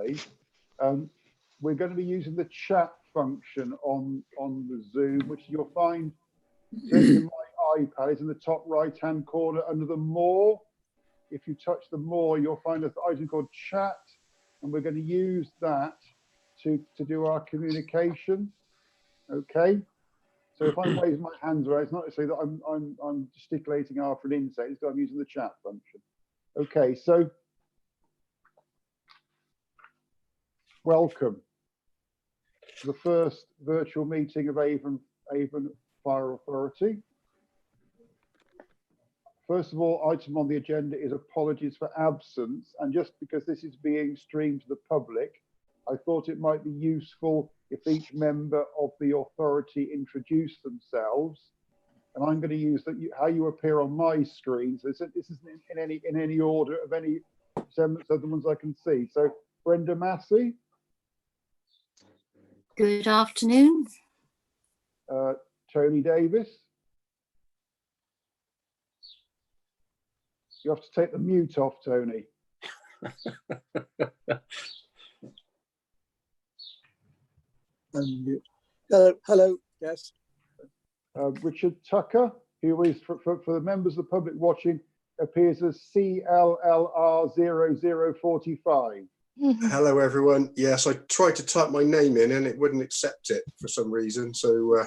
Firstly, we're going to be using the chat function on the Zoom, which you'll find certainly in my iPad is in the top right-hand corner under the More. If you touch the More, you'll find an item called Chat, and we're going to use that to do our communication. Okay. So if I'm waving my hands around, it's not to say that I'm gesticulating after an inset, it's that I'm using the chat function. Okay, so welcome to the first virtual meeting of Avon Fire Authority. First of all, item on the agenda is apologies for absence, and just because this is being streamed to the public, I thought it might be useful if each member of the authority introduced themselves, and I'm going to use how you appear on my screen. So this isn't in any order of any semblance of the ones I can see. So Brenda Massey. Good afternoon. Tony Davis. You have to take the mute off, Tony. Hello, yes. Richard Tucker, who is, for the members of the public watching, appears as CLLR0045. Hello, everyone. Yes, I tried to type my name in and it wouldn't accept it for some reason. So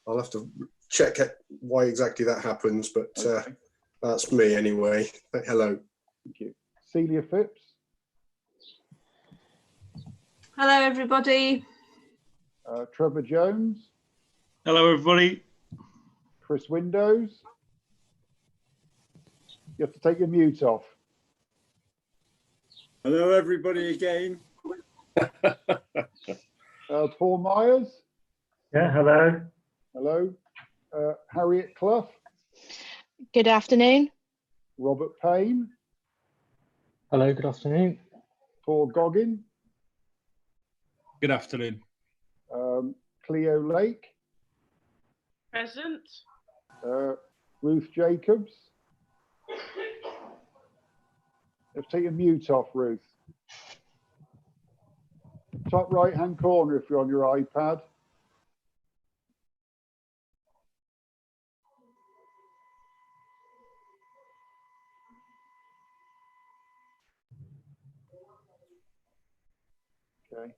I'll have to check why exactly that happens, but okay. That's me anyway. Hello. Thank you. Celia Phipps. Hello, everybody. Trevor Jones. Hello, everybody. Chris Windows. You have to take your mute off. Hello, everybody again. Paul Myers. Yeah, hello. Hello. Harriet Clough. Good afternoon. Robert Payne. Hello, good afternoon. Paul Goggin. Good afternoon. Cleo Lake. Present. Ruth Jacobs. Let's take your mute off, Ruth. Top right-hand corner if you're on your iPad. Okay.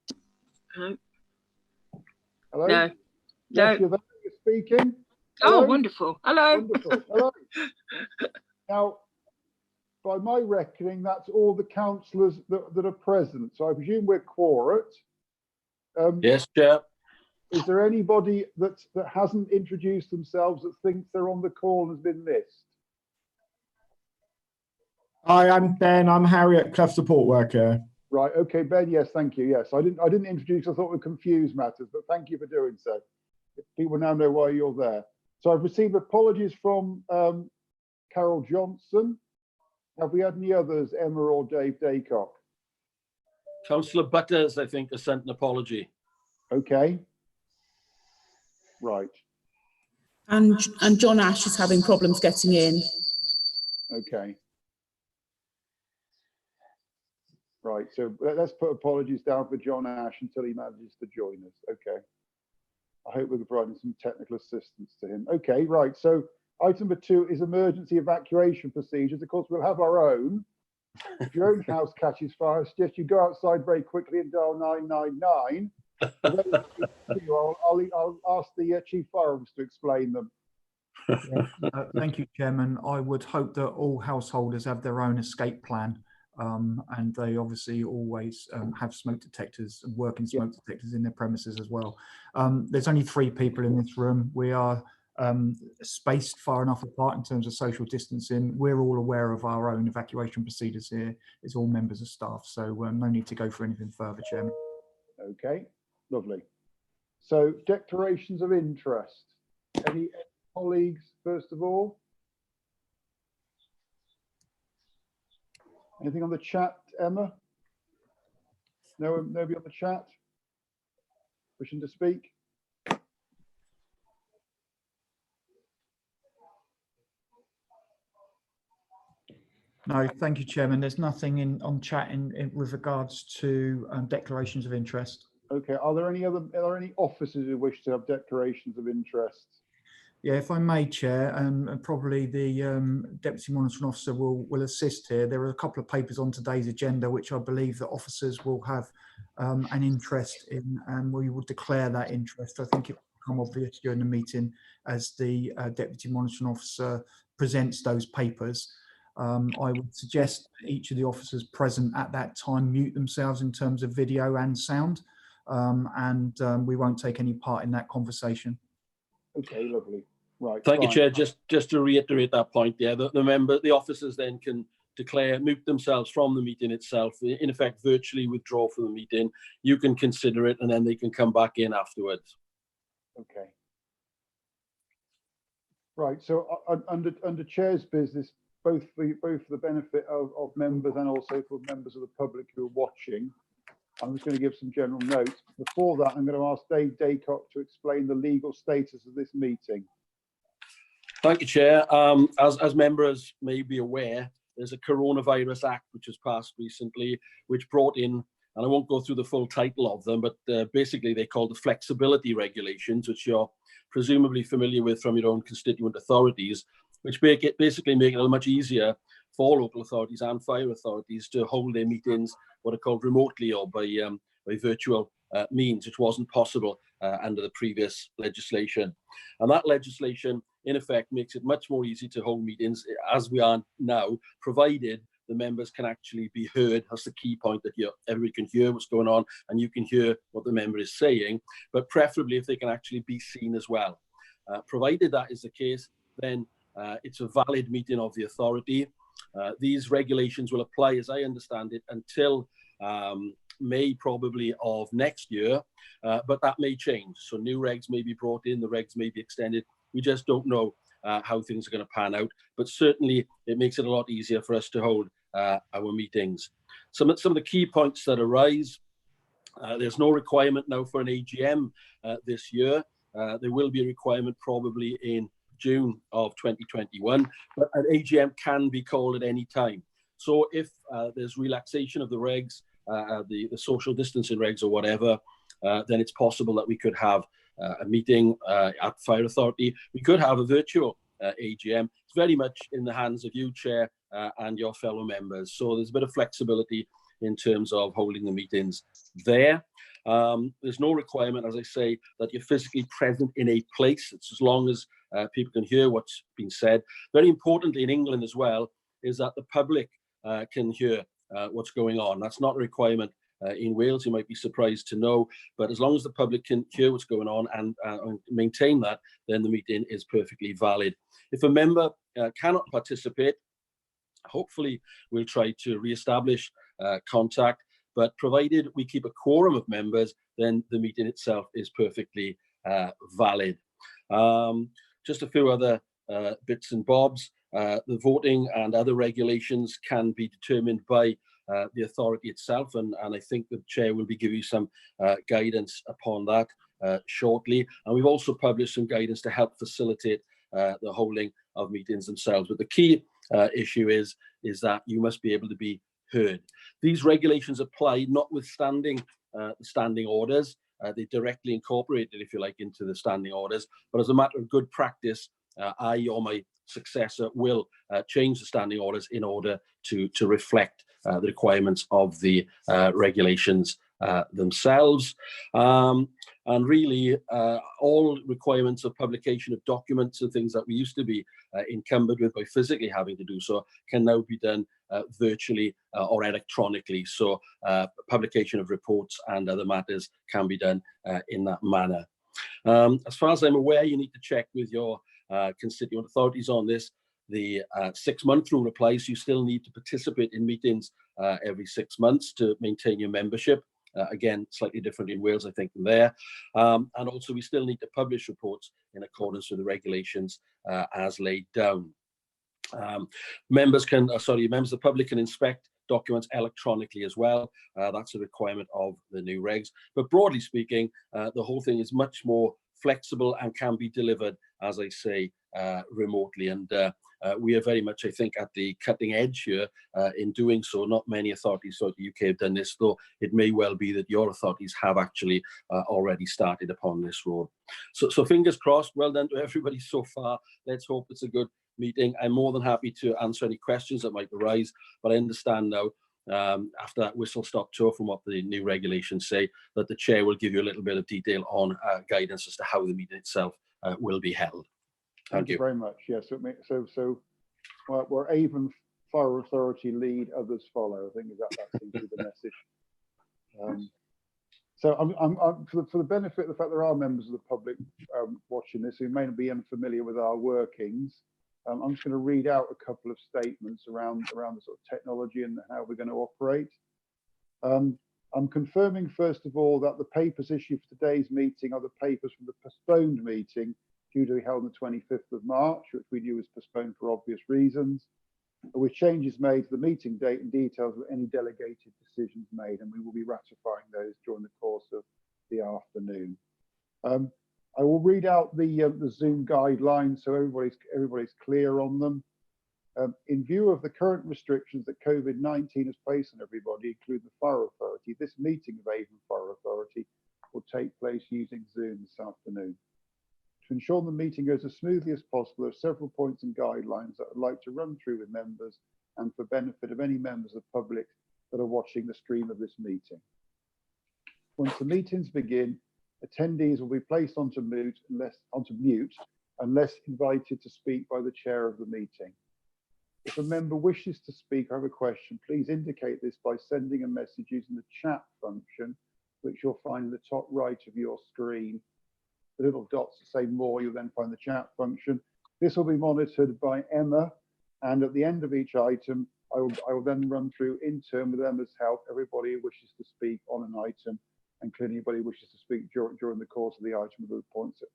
Hello? No. Yes, you're there, you're speaking. Hello? Oh, wonderful. Hello. Wonderful. Hello. Now, by my reckoning, that's all the councillors that are present. So I presume we're quorate. Yes, Chair. Is there anybody that hasn't introduced themselves that thinks they're on the call and has been missed? Hi, I'm Ben. I'm Harriet Clough, support worker. Right. Okay, Ben. Yes, thank you. Yes, I didn't introduce. I thought we'd confuse matters, but thank you for doing so. People now know why you're there. So I've received apologies from Carol Johnson. Have we had any others, Emma or Dave Daycock? Councillor Butters, I think, has sent an apology. Okay. Right. And John Ash is having problems getting in. Okay. Right, so let's put apologies down for John Ash until he manages to join us. Okay. I hope we're providing some technical assistance to him. Okay, right. So item number 2 is emergency evacuation procedures. Of course, we'll have our own. If your own house catches fire, I suggest you go outside very quickly and dial 999. I'll ask the Chief Fire Officer to explain them. Yeah, thank you, Chairman. I would hope that all householders have their own escape plan. And they obviously always have smoke detectors, working smoke detectors in their premises as well. There's only 3 people in this room. We are spaced far enough apart in terms of social distancing. We're all aware of our own evacuation procedures here. It's all members of staff, so no need to go for anything further, Chairman. Okay, lovely. So declarations of interest. Any colleagues, first of all? Anything on the chat, Emma? No, nobody on the chat wishing to speak? No, thank you, Chairman. There's nothing on chat with regards to declarations of interest. Okay. Are there any officers who wish to have declarations of interest? Yeah, if I may, Chair, and probably the Deputy Monitoring Officer will assist here. There are a couple of papers on today's agenda which I believe that officers will have an interest in, and we will declare that interest. I think it will become obvious during the meeting as the Deputy Monitoring Officer presents those papers. I would suggest each of the officers present at that time mute themselves in terms of video and sound, and we won't take any part in that conversation. Okay, lovely. Right. Thank you, Chair. Just to reiterate that point, yeah, the officers then can mute themselves from the meeting itself, in effect virtually withdraw from the meeting. You can consider it and then they can come back in afterwards. Okay. Right. So under Chair's business, both for the benefit of members and also for members of the public who are watching, I'm just going to give some general notes. Before that, I'm going to ask Dave Daycock to explain the legal status of this meeting. Thank you, Chair. As members may be aware, there's a Coronavirus Act which was passed recently, which brought in, and I won't go through the full title of them, but basically they're called the flexibility regulations, which you're presumably familiar with from your own constituent authorities, which basically make it much easier for local authorities and fire authorities to hold their meetings what are called remotely or by virtual means, which wasn't possible under the previous legislation. And that legislation, in effect, makes it much more easy to hold meetings as we are now, provided the members can actually be heard. That's the key point, that everybody can hear what's going on and you can hear what the member is saying, but preferably if they can actually be seen as well. Provided that is the case, then it's a valid meeting of the authority. These regulations will apply, as I understand it, until May probably of next year, but that may change. So new regs may be brought in, the regs may be extended. We just don't know how things are going to pan out, but certainly it makes it a lot easier for us to hold our meetings. Some of the key points that arise, there's no requirement now for an AGM this year. There will be a requirement probably in June of 2021, but an AGM can be called at any time. So if there's relaxation of the regs, the social distancing regs or whatever, then it's possible that we could have a meeting at Fire Authority. We could have a virtual AGM. It's very much in the hands of you, Chair, and your fellow members. So there's a bit of flexibility in terms of holding the meetings there. There's no requirement, as I say, that you're physically present in a place. It's as long as people can hear what's been said. Very importantly in England as well is that the public can hear what's going on. That's not a requirement in Wales, you might be surprised to know, but as long as the public can hear what's going on and maintain that, then the meeting is perfectly valid. If a member cannot participate, hopefully we'll try to re-establish contact, but provided we keep a quorum of members, then the meeting itself is perfectly valid. Just a few other bits and bobs. The voting and other regulations can be determined by the authority itself, and I think the Chair will be giving you some guidance upon that shortly. And we've also published some guidance to help facilitate the holding of meetings themselves. But the key issue is that you must be able to be heard. These regulations apply notwithstanding the standing orders. They directly incorporated, if you like, into the standing orders. But as a matter of good practice, I or my successor will change the standing orders in order to reflect the requirements of the regulations themselves. And really, all requirements of publication of documents and things that we used to be encumbered with by physically having to do so can now be done virtually or electronically. So publication of reports and other matters can be done in that manner. As far as I'm aware, you need to check with your constituent authorities on this. The 6-month rule applies. You still need to participate in meetings every 6 months to maintain your membership. Again, slightly different in Wales, I think, than there. And also, we still need to publish reports in accordance with the regulations as laid down. Members of the public can inspect documents electronically as well. That's a requirement of the new regs. But broadly speaking, the whole thing is much more flexible and can be delivered, as I say, remotely. And we are very much, I think, at the cutting edge here in doing so. Not many authorities throughout the UK have done this, though it may well be that your authorities have actually already started upon this road. So fingers crossed. Well done to everybody so far. Let's hope it's a good meeting. I'm more than happy to answer any questions that might arise, but I understand now, after that whistle-stop tour from what the new regulations say, that the chair will give you a little bit of detail on guidance as to how the meeting itself will be held. Thank you very much. Yes, so we're Avon Fire Authority lead, others follow. I think that seems to be the message. So I'm for the benefit of the fact there are members of the public watching this who may not be unfamiliar with our workings, I'm just going to read out a couple of statements around the sort of technology and how we're going to operate. I'm confirming, first of all, that the papers issued for today's meeting are the papers from the postponed meeting due to be held on the 25th of March, which we knew was postponed for obvious reasons, with changes made to the meeting date and details of any delegated decisions made, and we will be ratifying those during the course of the afternoon. I will read out the Zoom guidelines so everybody's clear on them. In view of the current restrictions that COVID-19 has placed on everybody, including the Fire Authority, this meeting of Avon Fire Authority will take place using Zoom this afternoon. To ensure the meeting goes as smoothly as possible, there are several points and guidelines that I'd like to run through with members and for benefit of any members of the public that are watching the stream of this meeting. Once the meetings begin, attendees will be placed onto mute unless invited to speak by the chair of the meeting. If a member wishes to speak or have a question, please indicate this by sending a message using the chat function, which you'll find in the top right of your screen. The little dots that say more, you'll then find the chat function. This will be monitored by Emma, and at the end of each item, I will then run through in turn with Emma's help everybody who wishes to speak on an item, including anybody who wishes to speak during the course of the item with the points that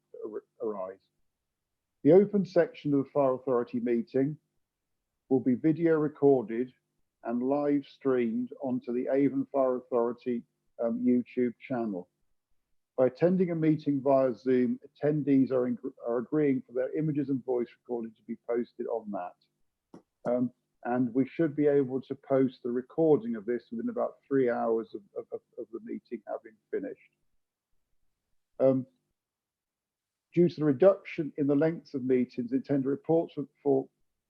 arise. The open section of the Fire Authority meeting will be video recorded and live streamed onto the Avon Fire Authority YouTube channel. By attending a meeting via Zoom, attendees are agreeing for their images and voice recording to be posted on that. And we should be able to post the recording of this within about 3 hours of the meeting having finished. Due to the reduction in the lengths of meetings, intended reports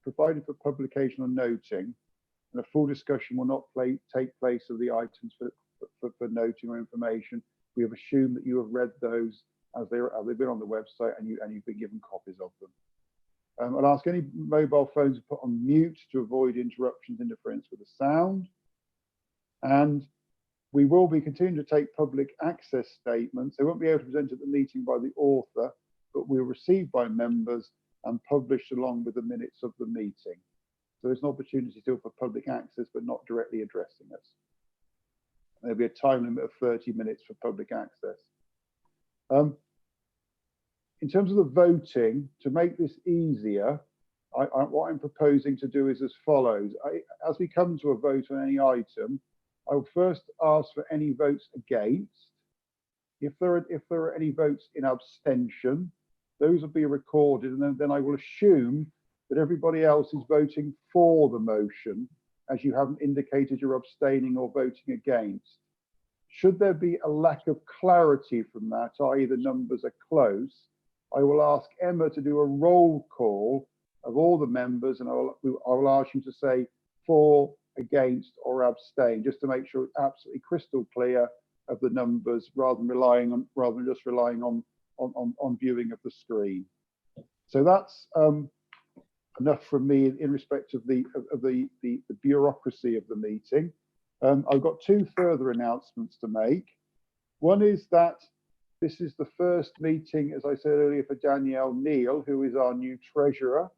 provided for publication or noting, and a full discussion will not take place of the items for noting or information. We have assumed that you have read those as they've been on the website and you've been given copies of them. I'll ask any mobile phones to put on mute to avoid interruptions, interference with the sound. And we will be continuing to take public access statements. They won't be able to present at the meeting by the author, but we're received by members and published along with the minutes of the meeting. So there's an opportunity still for public access, but not directly addressing us. There'll be a time limit of 30 minutes for public access. In terms of the voting, to make this easier, what I'm proposing to do is as follows. As we come to a vote on any item, I will first ask for any votes against. If there are any votes in abstention, those will be recorded, and then I will assume that everybody else is voting for the motion, as you haven't indicated you're abstaining or voting against. Should there be a lack of clarity from that, i.e. the numbers are close, I will ask Emma to do a roll call of all the members, and I will ask you to say for, against, or abstain, just to make sure it's absolutely crystal clear of the numbers, rather than just relying on viewing of the screen. So that's enough from me in respect of the bureaucracy of the meeting. I've got two further announcements to make. One is that this is the first meeting, as I said earlier, for Danielle Neal, who is our new treasurer.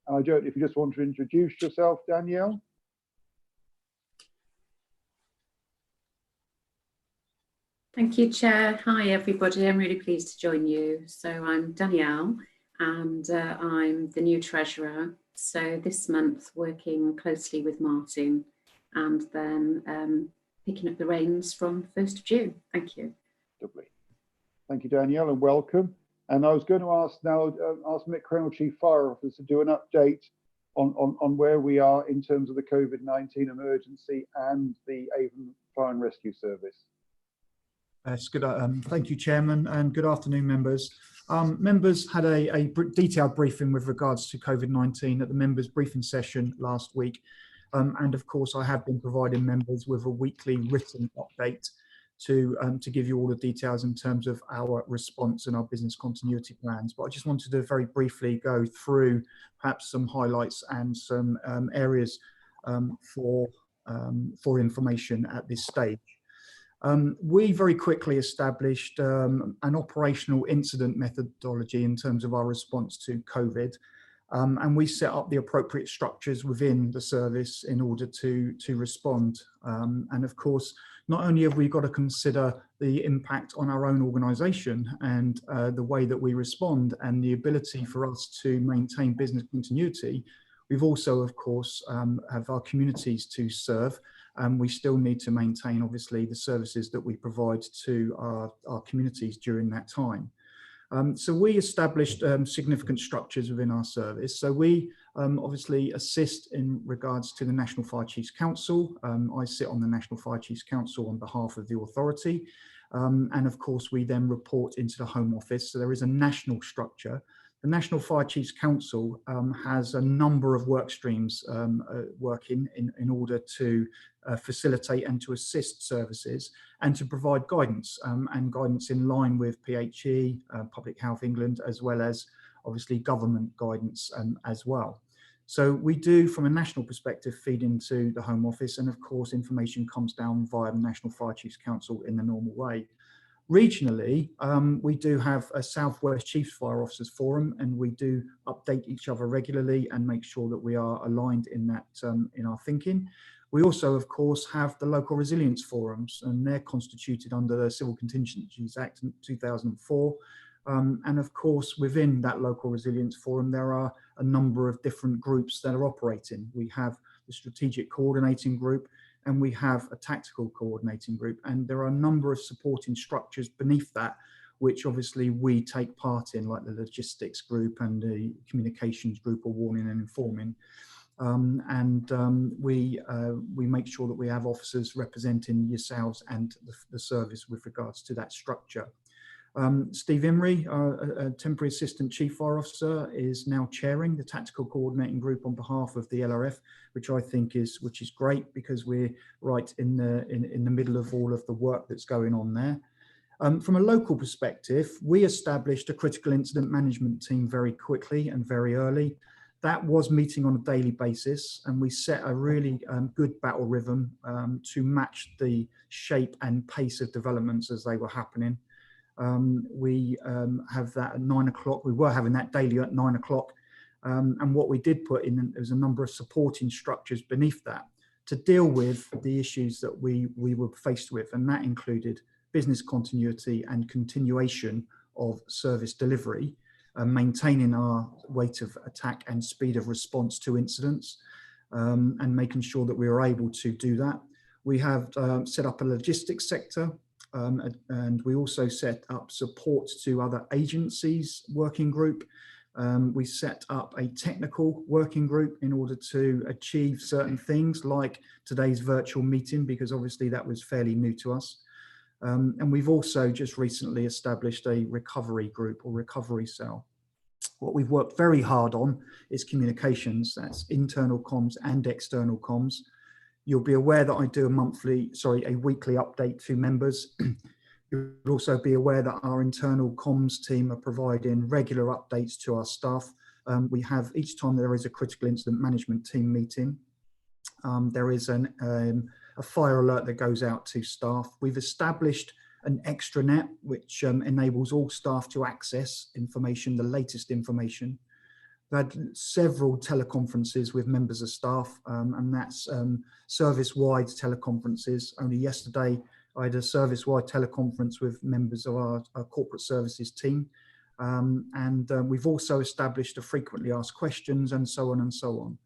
And I don't know if you just want to introduce yourself, Danielle. Thank you, Chair. Hi, everybody. I'm really pleased to join you. So I'm Danielle, and I'm the new treasurer. So this month, working closely with Martin, and then picking up the reins from 1st of June. Thank you. Lovely. Thank you, Danielle, and welcome. And I was going to ask now, ask Mick Crennel, Chief Fire Officer, to do an update on where we are in terms of the COVID-19 emergency and the Avon Fire and Rescue Service. Yes, good. Thank you, Chairman, and good afternoon, members. Members had a detailed briefing with regards to COVID-19 at the members' briefing session last week. And of course, I have been providing members with a weekly written update to give you all the details in terms of our response and our business continuity plans. But I just wanted to very briefly go through perhaps some highlights and some areas for information at this stage. We very quickly established an operational incident methodology in terms of our response to COVID. And we set up the appropriate structures within the service in order to respond. And of course, not only have we got to consider the impact on our own organisation and the way that we respond and the ability for us to maintain business continuity, we've also, of course, have our communities to serve. We still need to maintain, obviously, the services that we provide to our communities during that time. So we established significant structures within our service. So we obviously assist in regards to the National Fire Chiefs Council. I sit on the National Fire Chiefs Council on behalf of the authority. And of course, we then report into the Home Office. So there is a national structure. The National Fire Chiefs Council has a number of work streams working in order to facilitate and to assist services and to provide guidance and guidance in line with PHE, Public Health England, as well as obviously government guidance as well. So we do, from a national perspective, feed into the Home Office, and of course information comes down via the National Fire Chiefs Council in the normal way. Regionally, we do have a Southwest Chiefs Fire Officers Forum, and we do update each other regularly and make sure that we are aligned in that in our thinking. We also, of course, have the local resilience forums, and they're constituted under the Civil Contingencies Act in 2004. And of course, within that local resilience forum, there are a number of different groups that are operating. We have the strategic coordinating group, and we have a tactical coordinating group, and there are a number of supporting structures beneath that, which obviously we take part in, like the logistics group and the communications group, or warning and informing. We make sure that we have officers representing yourselves and the service with regards to that structure. Steve Imrie, a temporary assistant chief fire officer, is now chairing the tactical coordinating group on behalf of the LRF, which I think is great, because we're right in the middle of all of the work that's going on there. From a local perspective, we established a critical incident management team very quickly and very early. That was meeting on a daily basis, and we set a really good battle rhythm to match the shape and pace of developments as they were happening. We have that at 9 o'clock. We were having that daily at 9 o'clock. And what we did put in, there was a number of supporting structures beneath that to deal with the issues that we were faced with. And that included business continuity and continuation of service delivery, maintaining our rate of attack and speed of response to incidents, and making sure that we were able to do that. We have set up a logistics sector. And we also set up support to other agencies working group. We set up a technical working group in order to achieve certain things like today's virtual meeting, because obviously that was fairly new to us. And we've also just recently established a recovery group or recovery cell. What we've worked very hard on is communications. That's internal comms and external comms. You'll be aware that I do a weekly update to members. You'll also be aware that our internal comms team are providing regular updates to our staff. We have, each time there is a critical incident management team meeting, there is a fire alert that goes out to staff. We've established an extranet, which enables all staff to access information, the latest information. We've had several teleconferences with members of staff, and that's service-wide teleconferences. Only yesterday, I had a service-wide teleconference with members of our corporate services team. We've also established a frequently asked questions, and so on and so on.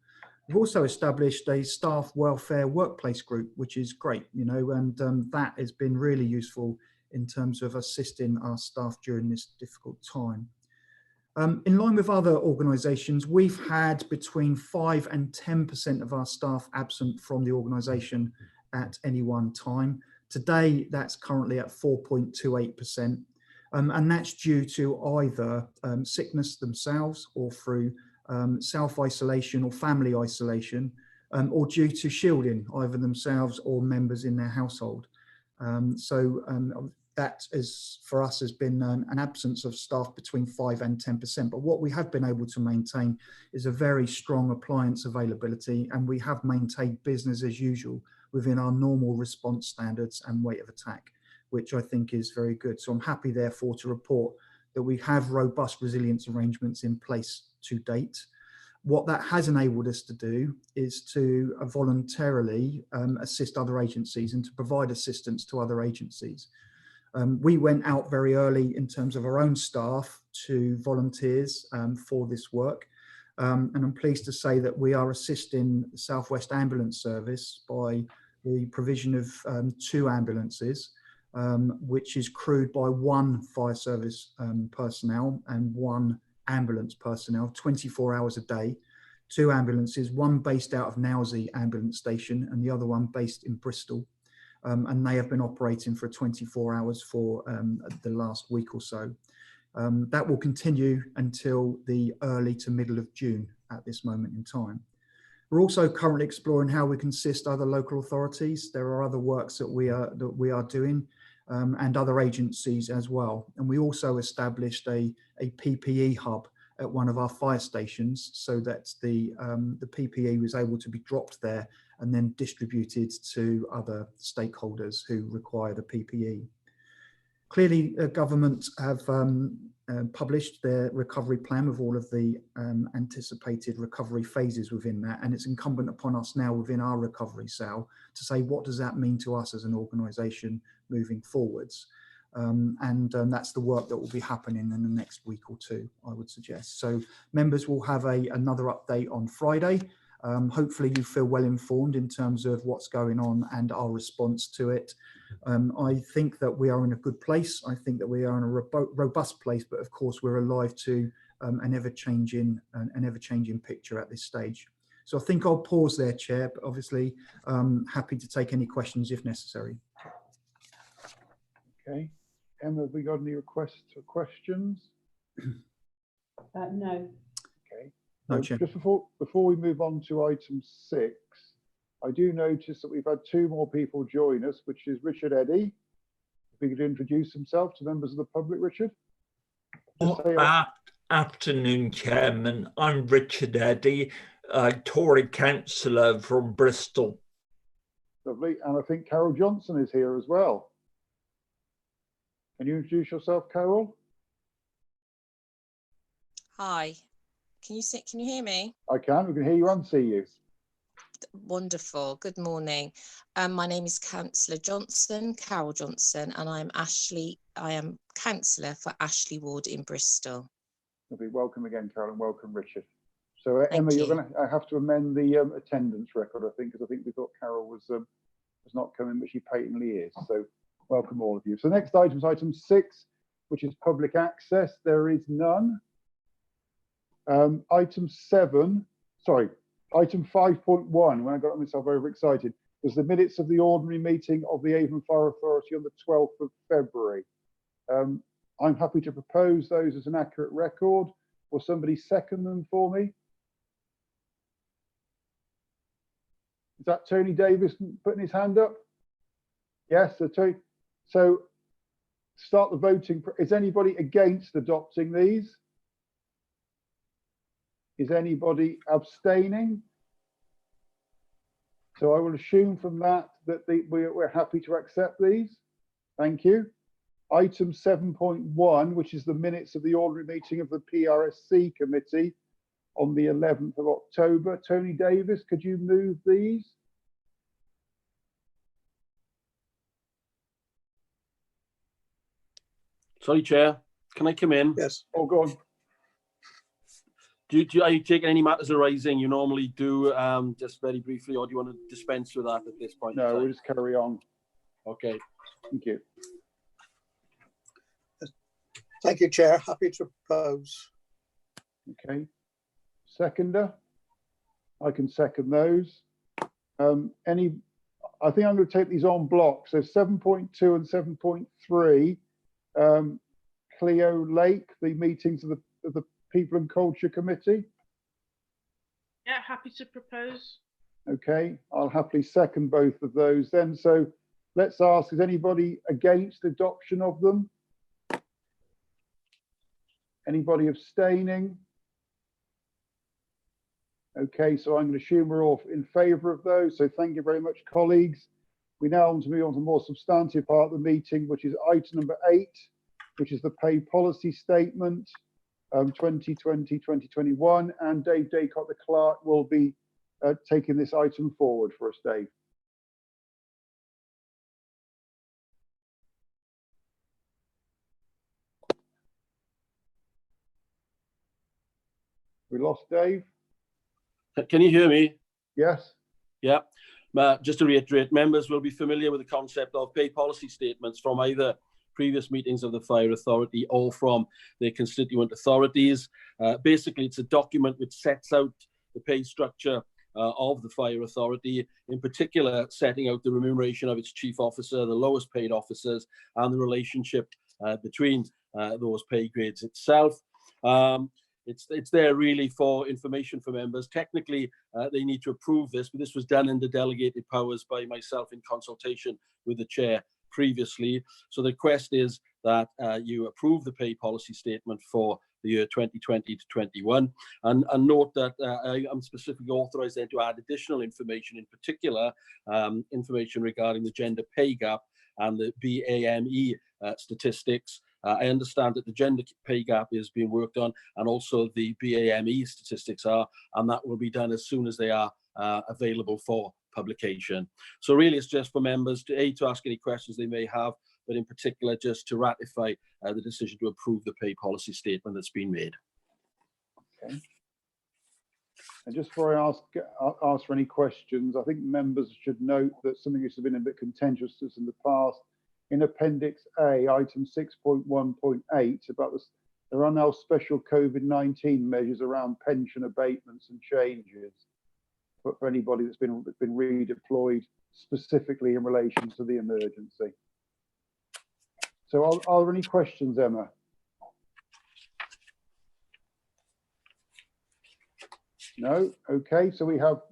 We've also established a staff welfare workplace group, which is great, and that has been really useful in terms of assisting our staff during this difficult time. In line with other organisations, we've had between 5 and 10% of our staff absent from the organisation at any one time. Today, that's currently at 4.28%, and that's due to either sickness themselves or through self-isolation or family isolation, or due to shielding either themselves or members in their household. That is, for us, has been an absence of staff between 5 and 10%. But what we have been able to maintain is a very strong appliance availability, and we have maintained business as usual within our normal response standards and weight of attack, which I think is very good. So I'm happy, therefore, to report that we have robust resilience arrangements in place to date. What that has enabled us to do is to voluntarily assist other agencies and to provide assistance to other agencies. We went out very early in terms of our own staff to volunteers for this work. And I'm pleased to say that we are assisting the South West Ambulance Service by the provision of 2 ambulances, which is crewed by 1 fire service personnel and 1 ambulance personnel, 24 hours a day. 2 ambulances, one based out of Nailsea Ambulance Station and the other one based in Bristol. And they have been operating for 24 hours for the last week or so. That will continue until the early to middle of June at this moment in time. We're also currently exploring how we can assist other local authorities. There are other works that we are doing and other agencies as well. And we also established a PPE hub at one of our fire stations so that the PPE was able to be dropped there and then distributed to other stakeholders who require the PPE. Clearly, government have published their recovery plan with all of the anticipated recovery phases within that, and it's incumbent upon us now within our recovery cell to say, what does that mean to us as an organisation moving forwards? That's the work that will be happening in the next week or 2, I would suggest. So members will have another update on Friday. Hopefully you feel well informed in terms of what's going on and our response to it. I think that we are in a good place. I think that we are in a robust place, but of course we're alive to an ever-changing picture at this stage. So I think I'll pause there, Chair, but obviously happy to take any questions if necessary. Okay. Emma, have we got any requests or questions? No. Okay. No, Chair. Just before we move on to item 6, I do notice that we've had 2 more people join us, which is Richard Eddy. If he could introduce himself to members of the public, Richard. Afternoon, Chairman. I'm Richard Eddy, Tory councillor from Bristol. Lovely. And I think Carol Johnson is here as well. Can you introduce yourself, Carol? Hi. Can you hear me? I can. We can hear you and see you. Wonderful. Good morning. My name is Councillor Johnson, Carol Johnson, and I am councillor for Ashley Ward in Bristol. Lovely. Welcome again, Carol, and welcome, Richard. So Emma, you're going to have to amend the attendance record, I think, because I think we thought Carol was not coming, but she patently is. So welcome all of you. So the next item is item 6, which is public access. There is none. Item 5.1, when I got myself overexcited, was the minutes of the ordinary meeting of the Avon Fire Authority on the 12th of February. I'm happy to propose those as an accurate record. Will somebody second them for me? Is that Tony Davis putting his hand up? Yes, so start the voting. Is anybody against adopting these? Is anybody abstaining? So I will assume from that we're happy to accept these. Thank you. Item 7.1, which is the minutes of the ordinary meeting of the PRSC committee on the 11th of October. Tony Davis, could you move these? Sorry, Chair. Can I come in? Yes. Oh, go on. Are you taking any matters arising? You normally do, just very briefly, or do you want to dispense with that at this point? No, we'll just carry on. Okay. Thank you. Thank you, Chair. Happy to propose. Okay. Seconder? I can second those. I think I'm going to take these on block. So 7.2 and 7.3, Clio Lake, the meetings of the People and Culture Committee. Yeah, happy to propose. Okay, I'll happily second both of those then. So let's ask, is anybody against adoption of them? Anybody abstaining? Okay, so I'm going to assume we're all in favour of those. So thank you very much, colleagues. We now want to move on to the more substantive part of the meeting, which is item number 8, which is the pay policy statement 2020-2021. And Dave Daycott, the clerk, will be taking this item forward for us, Dave. We lost Dave. Can you hear me? Yes. Yeah. Just to reiterate, members will be familiar with the concept of pay policy statements from either previous meetings of the Fire Authority or from their constituent authorities. Basically, it's a document which sets out the pay structure of the Fire Authority, in particular, setting out the remuneration of its chief officer, the lowest paid officers, and the relationship between those pay grades itself. It's there really for information for members. Technically, they need to approve this, but this was done under delegated powers by myself in consultation with the chair previously. So the request is that you approve the pay policy statement for the year 2020 to 21, and note that I am specifically authorised then to add additional information, in particular information regarding the gender pay gap and the BAME statistics. I understand that the gender pay gap is being worked on, and also the BAME statistics are, and that will be done as soon as they are available for publication. So really it's just for members to ask any questions they may have, but in particular just to ratify the decision to approve the pay policy statement that's been made. Okay. And just before I ask for any questions, I think members should note that something which has been a bit contentious in the past, in Appendix A, item 6.1.8, about this, there are now special COVID-19 measures around pension abatements and changes for anybody that's been redeployed specifically in relation to the emergency. So are there any questions, Emma? No? Okay, so we have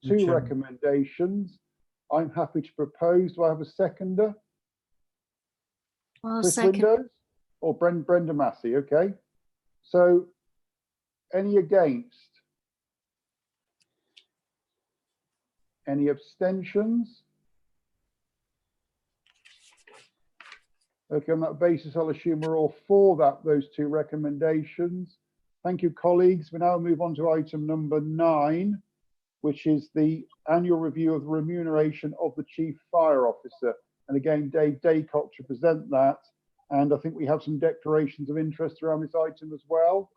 two recommendations. I'm happy to propose. Do I have a seconder? Well, Chris second. Windows or Brenda Massey? Okay. So any against? Any abstentions? Okay, on that basis, I'll assume we're all for those two recommendations. Thank you, colleagues. We now move on to item number 9, which is the annual review of the remuneration of the Chief Fire Officer. And again, Dave Daycott to present that. And I think we have some declarations of interest around this item as well.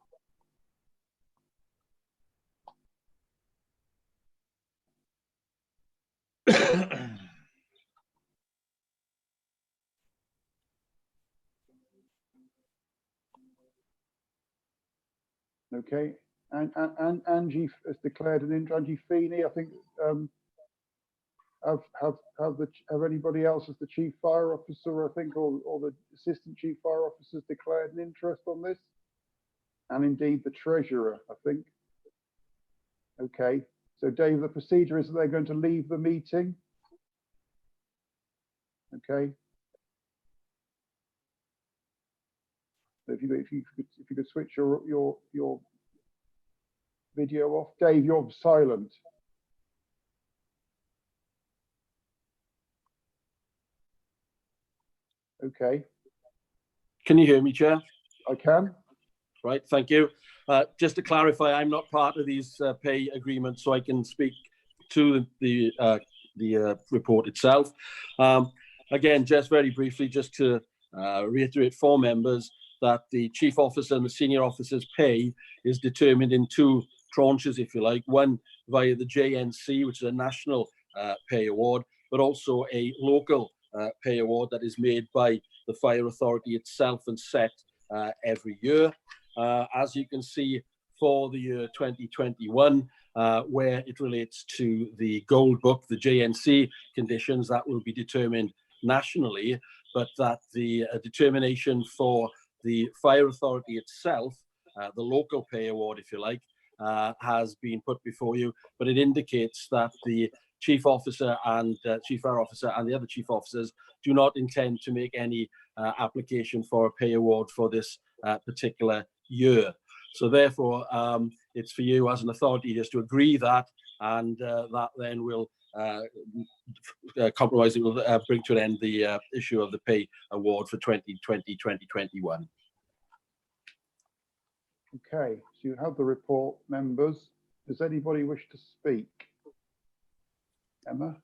Okay, and Angie has declared an interest. Angie Feeney, I think, have anybody else as the Chief Fire Officer, I think, or the Assistant Chief Fire Officers declared an interest on this? And indeed the Treasurer, I think. Okay, so Dave, the procedure is that they're going to leave the meeting. Okay. If you could switch your video off. Dave, you're silent. Okay. Can you hear me, Chair? I can. Right, thank you. Just to clarify, I'm not part of these pay agreements, so I can speak to the report itself. Again, just very briefly, just to reiterate for members that the Chief Officer and the Senior Officer's pay is determined in 2 tranches, if you like. One via the JNC, which is a national pay award, but also a local pay award that is made by the Fire Authority itself and set every year. As you can see for the year 2021, where it relates to the Gold Book, the JNC conditions that will be determined nationally, but that the determination for the fire authority itself, the local pay award, if you like, has been put before you, but it indicates that the chief officer and chief fire officer and the other chief officers do not intend to make any application for a pay award for this particular year. So therefore, it's for you as an authority just to agree that, and that then will compromise, it will bring to an end the issue of the pay award for 2020-2021. Okay, so you have the report, members. Does anybody wish to speak? Emma?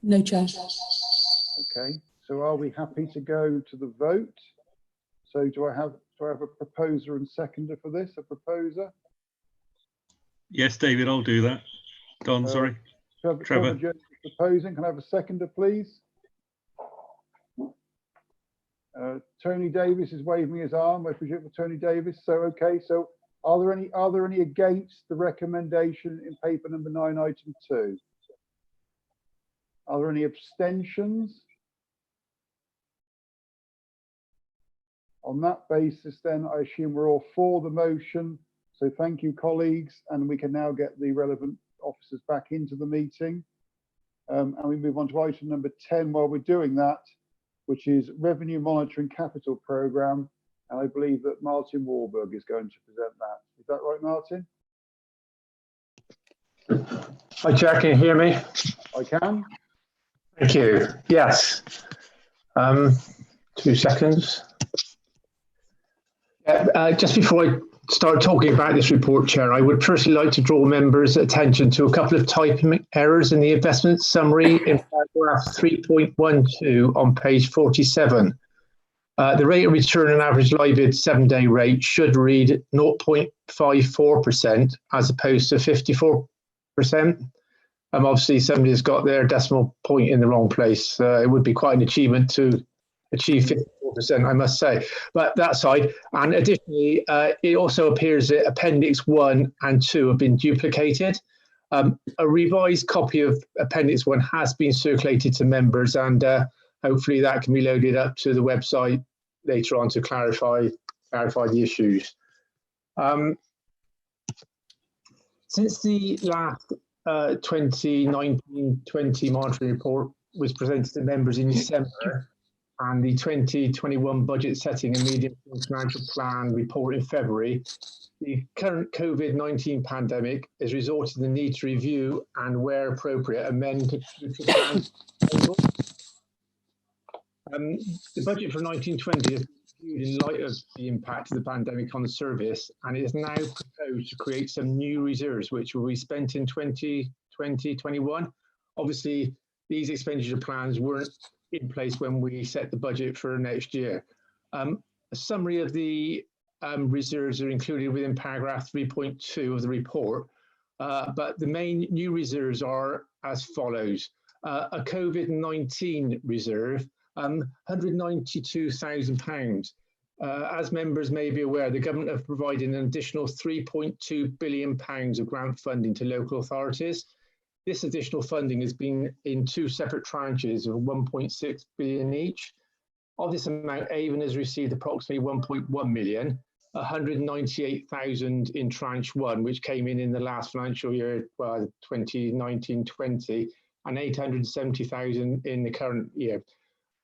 No, Chair. Okay, so are we happy to go to the vote? So do I have a proposer and seconder for this? A proposer? Yes, David, I'll do that. Don, sorry. Trevor. Proposing. Can I have a seconder, please? Tony Davis is waving his arm. I presume for Tony Davis. So okay. So are there any against the recommendation in paper number 9, item 2? Are there any abstentions? On that basis, then I assume we're all for the motion. So thank you, colleagues, and we can now get the relevant officers back into the meeting. And we move on to item number 10 while we're doing that, which is Revenue Monitoring Capital Programme. And I believe that Martin Warburg is going to present that. Is that right, Martin? Hi, Chair, can you hear me? I can. Thank you. Yes. 2 seconds. Just before I start talking about this report, Chair, I would firstly like to draw members' attention to a couple of typing errors in the investment summary in paragraph 3.12 on page 47. The rate of return on average LIBOR 7-day rate should read 0.54% as opposed to 54%. Obviously, somebody's got their decimal point in the wrong place. It would be quite an achievement to achieve 54%, I must say. But that side, and additionally, it also appears that Appendix 1 and 2 have been duplicated. A revised copy of Appendix 1 has been circulated to members, and hopefully that can be loaded up to the website later on to clarify the issues. Since the last 2019-20 monitoring report was presented to members in December, and the 2021 budget setting and medium-term financial plan report in February, the current COVID-19 pandemic has resulted in the need to review and, where appropriate, amend the plan. The budget for 1920 is reviewed in light of the impact of the pandemic on the service, and it is now proposed to create some new reserves which will be spent in 2020-21. Obviously, these expenditure plans weren't in place when we set the budget for next year. A summary of the reserves are included within paragraph 3.2 of the report, but the main new reserves are as follows. A COVID-19 reserve, £192,000. As members may be aware, the government have provided an additional £3.2 billion of grant funding to local authorities. This additional funding has been in 2 separate tranches of 1.6 billion each. Of this amount, Avon has received approximately 1.1 million, 198,000 in tranche 1, which came in the last financial year, 2019-20, and 870,000 in the current year.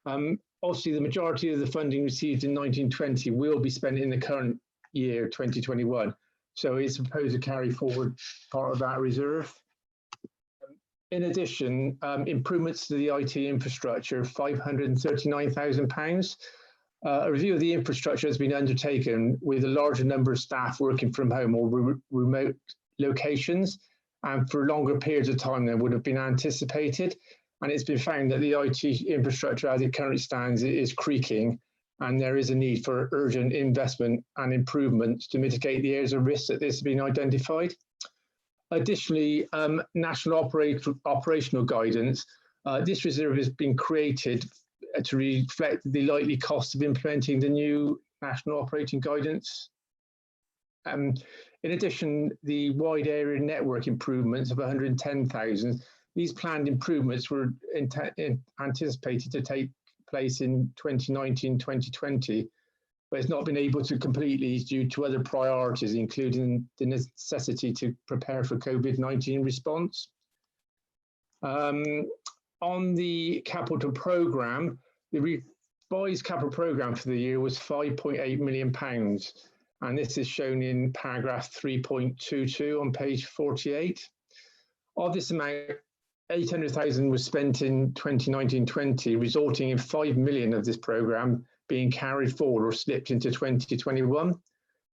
Obviously, the majority of the funding received in 1920 will be spent in the current year, 2021. So it's proposed to carry forward part of that reserve. In addition, improvements to the IT infrastructure, £539,000. A review of the infrastructure has been undertaken with a larger number of staff working from home or remote locations, and for longer periods of time than would have been anticipated. And it's been found that the IT infrastructure as it currently stands is creaking, and there is a need for urgent investment and improvements to mitigate the areas of risk that this has been identified. Additionally, national operational guidance, this reserve has been created to reflect the likely cost of implementing the new national operating guidance. In addition, the wide area network improvements of 110,000, these planned improvements were anticipated to take place in 2019-2020, but it's not been able to complete these due to other priorities, including the necessity to prepare for COVID-19 response. On the capital programme, the revised capital programme for the year was £5.8 million, and this is shown in paragraph 3.22 on page 48. Of this amount, 800,000 was spent in 2019-20, resulting in 5 million of this programme being carried forward or slipped into 2021.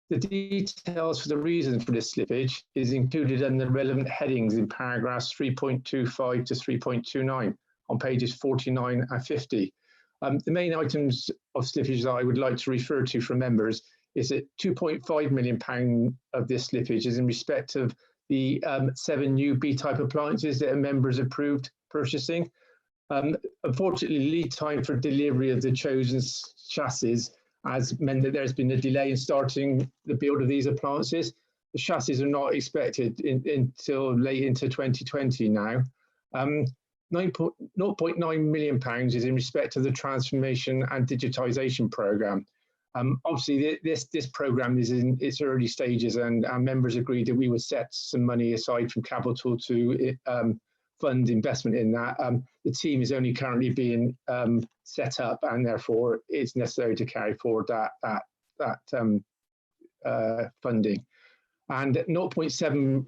The details for the reason for this slippage is included in the relevant headings in paragraphs 3.25 to 3.29 on pages 49 and 50. The main items of slippage that I would like to refer to from members is that £2.5 million of this slippage is in respect of the 7 new B-type appliances that members approved purchasing. Unfortunately, lead time for delivery of the chosen chassis has meant that there's been a delay in starting the build of these appliances. The chassis are not expected until late into 2020 now. £0.9 million is in respect of the transformation and digitisation programme. Obviously, this programme is in its early stages, and our members agreed that we would set some money aside from capital to fund investment in that. The team is only currently being set up, and therefore it's necessary to carry forward that funding. And £0.7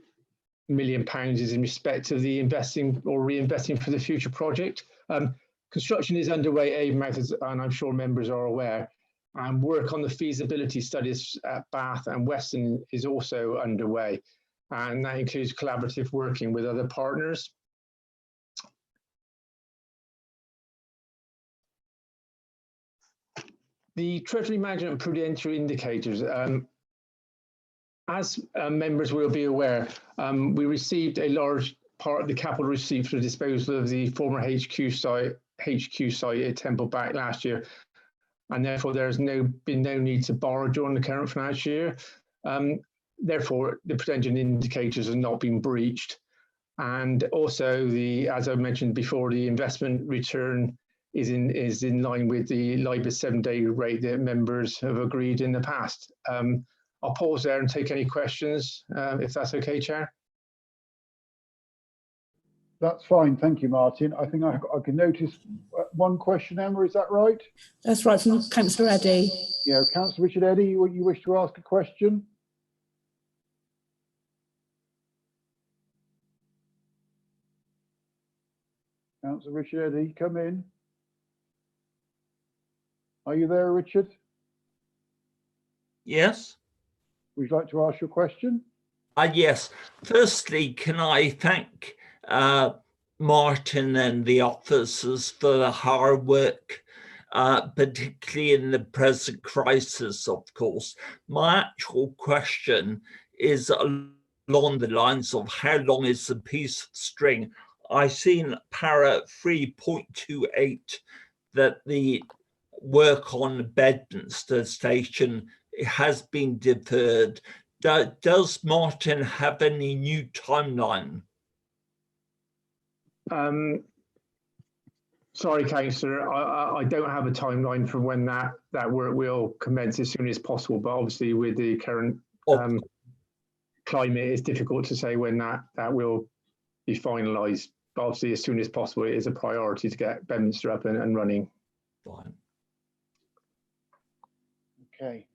million is in respect of the investing or reinvesting for the future project. Construction is underway at Avon, and I'm sure members are aware, and work on the feasibility studies at Bath and Weston is also underway, and that includes collaborative working with other partners. The Treasury Management and Prudential Indicators, as members will be aware, we received a large part of the capital received for the disposal of the former HQ site at Temple back last year, and therefore there has been no need to borrow during the current financial year. Therefore, the prudential indicators have not been breached. And also, as I mentioned before, the investment return is in line with the LIBOR 7-day rate that members have agreed in the past. I'll pause there and take any questions, if that's okay, Chair. That's fine, thank you, Martin. I think I can notice one question, Emma, is that right? That's right, from Councillor Eddy. Yeah, Councillor Richard Eddy, you wish to ask a question? Councillor Richard Eddy, come in. Are you there, Richard? Yes. Would you like to ask your question? Yes. Firstly, can I thank Martin and the officers for the hard work, particularly in the present crisis, of course. My actual question is along the lines of how long is the piece of string? I seen para 3.28 that the work on Bedminster Station has been deferred. Does Martin have any new timeline? Sorry, Councillor, I don't have a timeline for when that work will commence as soon as possible, but obviously with the current climate, it's difficult to say when that will be finalised. But obviously, as soon as possible, it is a priority to get Bedminster up and running. Fine. Okay.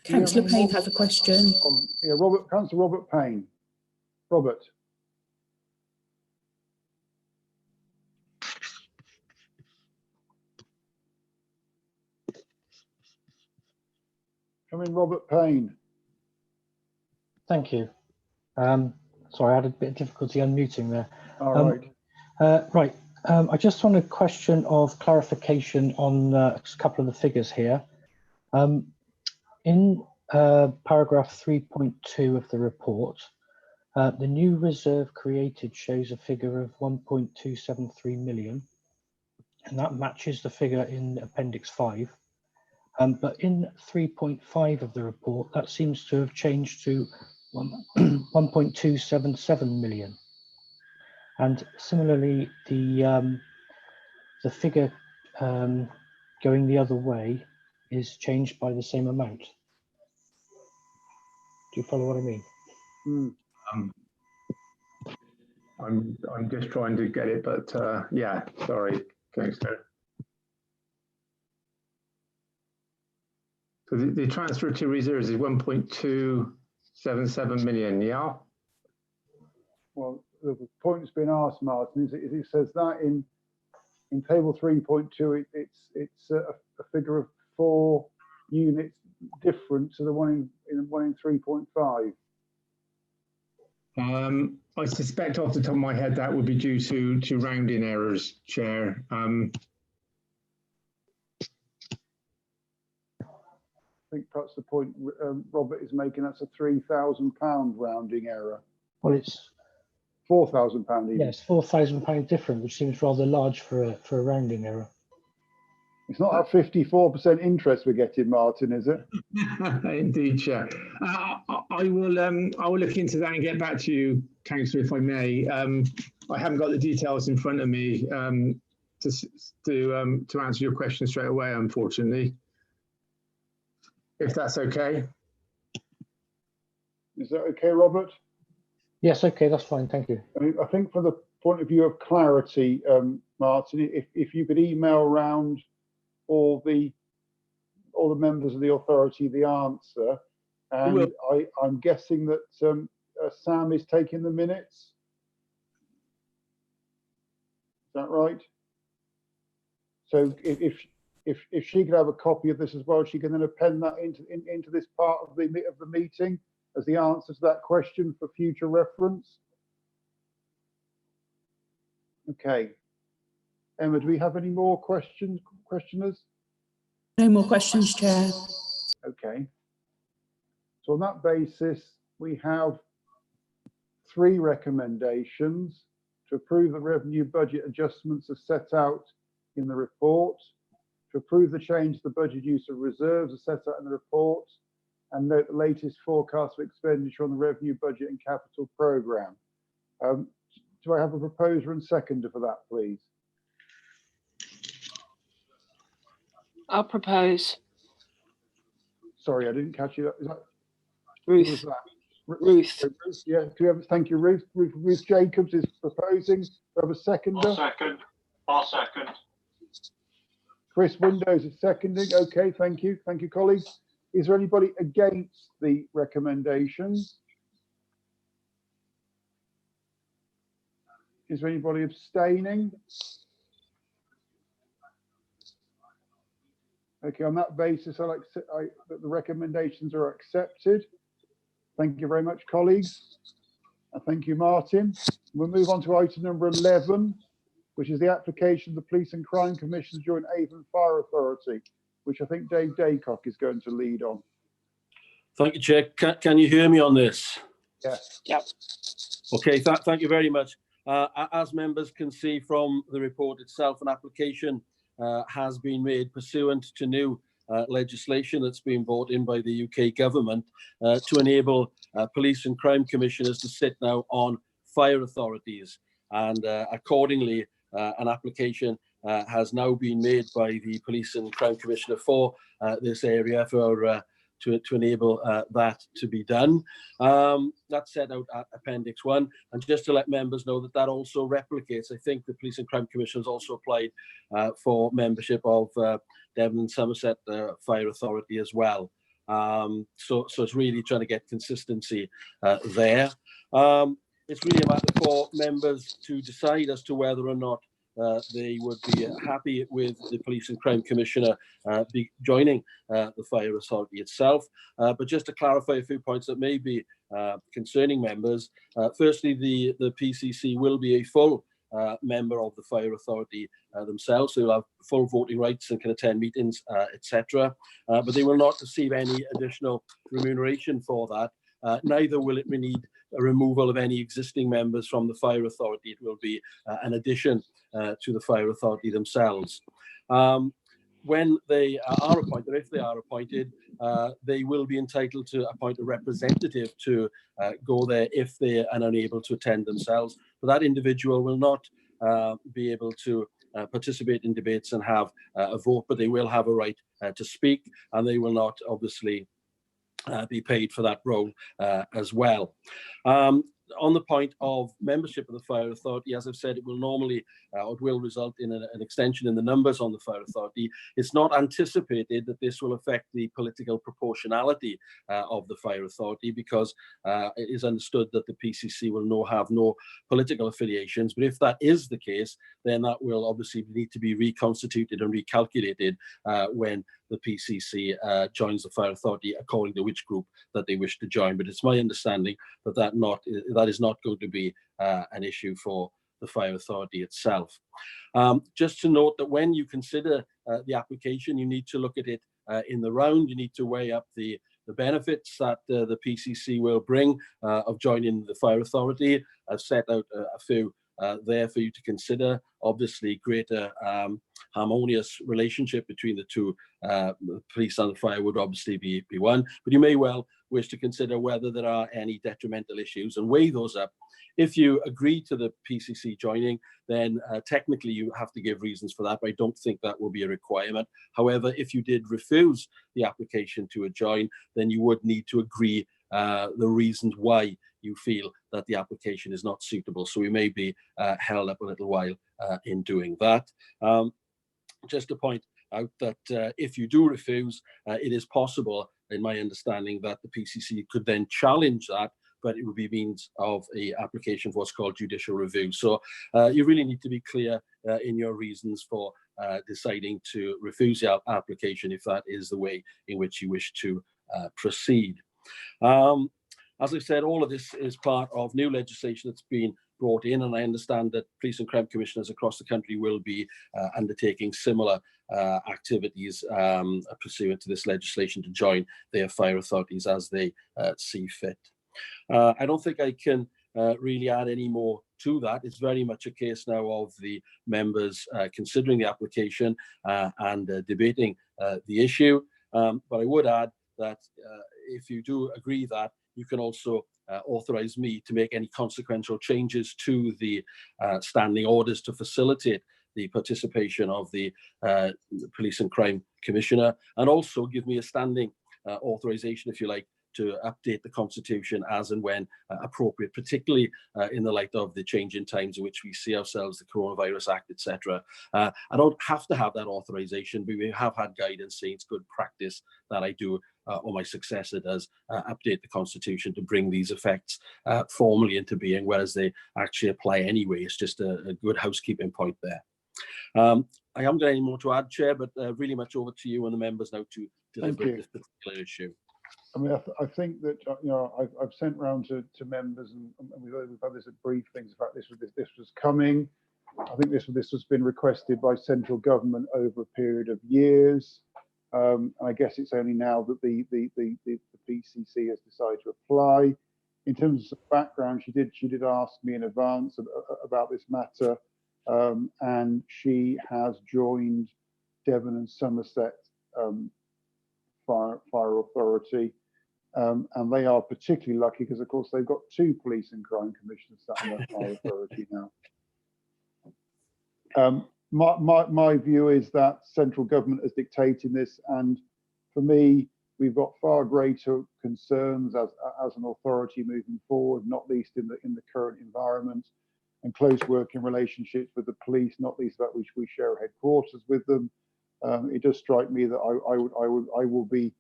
Councillor Payne has a question. Yeah, Councillor Robert Payne. Robert. Come in, Robert Payne. Thank you. Sorry, I had a bit of difficulty unmuting there. All right. I just want a question of clarification on a couple of the figures here. In paragraph 3.2 of the report, the new reserve created shows a figure of 1.273 million, and that matches the figure in Appendix 5. But in 3.5 of the report, that seems to have changed to 1.277 million. And similarly, the figure going the other way is changed by the same amount. Do you follow what I mean? I'm just trying to get it, but yeah, sorry, Councillor. So the transfer to reserves is 1.277 million, yeah? Well, the point that's been asked, Martin, is it says that in table 3.2, it's a figure of 4 units different to the one in 3.5. I suspect off the top of my head that would be due to rounding errors, Chair. I think perhaps the point Robert is making, that's a £3,000 rounding error. Well, it's £4,000 even. yes, £4,000 different, which seems rather large for a rounding error. It's not that 54% interest we're getting, Martin, is it? Indeed, Chair. I will look into that and get back to you, Councillor, if I may. I haven't got the details in front of me to answer your question straight away, unfortunately. If that's okay. Is that okay, Robert? Yes, okay, that's fine, thank you. I think from the point of view of clarity, Martin, if you could email around all the members of the authority the answer, and I'm guessing that Sam is taking the minutes. Is that right? So if she could have a copy of this as well, she can then append that into this part of the meeting as the answer to that question for future reference. Okay. Emma, do we have any more questioners? No more questions, Chair. Okay. So on that basis, we have 3 recommendations: to approve the revenue budget adjustments as set out in the report, to approve the change to the budget use of reserves as set out in the report, and note the latest forecast of expenditure on the revenue budget and capital programme. Do I have a proposer and seconder for that, please? I'll propose. Sorry, I didn't catch you. Is that Ruth? Who was that? Ruth. Ruth, yeah. Do we have? Thank you, Ruth. Ruth Jacobs is proposing. Do we have a seconder? I'll second. Chris Windows is seconding. Okay, thank you. Thank you, colleagues. Is there anybody against the recommendations? Is there anybody abstaining? Okay, on that basis, that the recommendations are accepted. Thank you very much, colleagues. And thank you, Martin. We'll move on to item number 11, which is the application of the Police and Crime Commission to join Avon Fire Authority, which I think Dave Daycock is going to lead on. Thank you, Chair. Can you hear me on this? Yes. Yep. Okay, thank you very much. As members can see from the report itself, an application has been made pursuant to new legislation that's been brought in by the UK government to enable police and crime commissioners to sit now on fire authorities. And accordingly, an application has now been made by the Police and Crime Commissioner for this area to enable that to be done. That's set out at Appendix 1. And just to let members know that also replicates, I think the Police and Crime Commission has also applied for membership of Devon and Somerset Fire Authority as well. So it's really trying to get consistency there. It's really a matter for members to decide as to whether or not they would be happy with the Police and Crime Commissioner joining the Fire Authority itself. But just to clarify a few points that may be concerning members, firstly, the PCC will be a full member of the Fire Authority themselves, so they'll have full voting rights and can attend meetings, etc. But they will not receive any additional remuneration for that. Neither will it need a removal of any existing members from the Fire Authority. It will be an addition to the Fire Authority themselves. when they are appointed, if they are appointed, they will be entitled to appoint a representative to go there if they are unable to attend themselves. But that individual will not be able to participate in debates and have a vote, but they will have a right to speak, and they will not obviously be paid for that role as well. On the point of membership of the Fire Authority, as I've said, it will normally, it will result in an extension in the numbers on the Fire Authority. It's not anticipated that this will affect the political proportionality of the Fire Authority, because it is understood that the PCC will have no political affiliations. But if that is the case, then that will obviously need to be reconstituted and recalculated when the PCC joins the Fire Authority according to which group that they wish to join. But it's my understanding that that is not going to be an issue for the Fire Authority itself. Just to note that when you consider the application, you need to look at it in the round. You need to weigh up the benefits that the PCC will bring of joining the Fire Authority. I've set out a few there for you to consider. Obviously, greater harmonious relationship between the two, the police and the fire, would obviously be one. But you may well wish to consider whether there are any detrimental issues and weigh those up. If you agree to the PCC joining, then technically you have to give reasons for that, but I don't think that will be a requirement. However, if you did refuse the application to join, then you would need to agree the reasons why you feel that the application is not suitable. So we may be held up a little while in doing that. Just to point out that if you do refuse, it is possible, in my understanding, that the PCC could then challenge that, but it would be means of a application for what's called judicial review. So you really need to be clear in your reasons for deciding to refuse the application, if that is the way in which you wish to proceed. As I said, all of this is part of new legislation that's been brought in, and I understand that police and crime commissioners across the country will be undertaking similar activities pursuant to this legislation to join their fire authorities as they see fit. I don't think I can really add any more to that. It's very much a case now of the members considering the application and debating the issue. But I would add that if you do agree that, you can also authorize me to make any consequential changes to the standing orders to facilitate the participation of the Police and Crime Commissioner, and also give me a standing authorization, if you like, to update the Constitution as and when appropriate, particularly in the light of the change in times in which we see ourselves, the Coronavirus Act, etc. I don't have to have that authorization, but we have had guidance saying it's good practice that I do, or my successor does, update the Constitution to bring these effects formally into being, whereas they actually apply anyway. It's just a good housekeeping point there. I haven't got any more to add, Chair, but really much over to you and the members now to deliberate this particular issue. I mean, I think that I've sent round to members, and we've had this at briefings. In fact, this was coming. I think this has been requested by central government over a period of years. And I guess it's only now that the PCC has decided to apply. In terms of background, she did ask me in advance about this matter, and she has joined Devon and Somerset Fire Authority. And they are particularly lucky because, of course, they've got two police and crime commissioners sat in that fire authority now. My view is that central government is dictating this, and for me, we've got far greater concerns as an authority moving forward, not least in the current environment, and close working relationships with the police, not least that which we share headquarters with them. It does strike me that I will be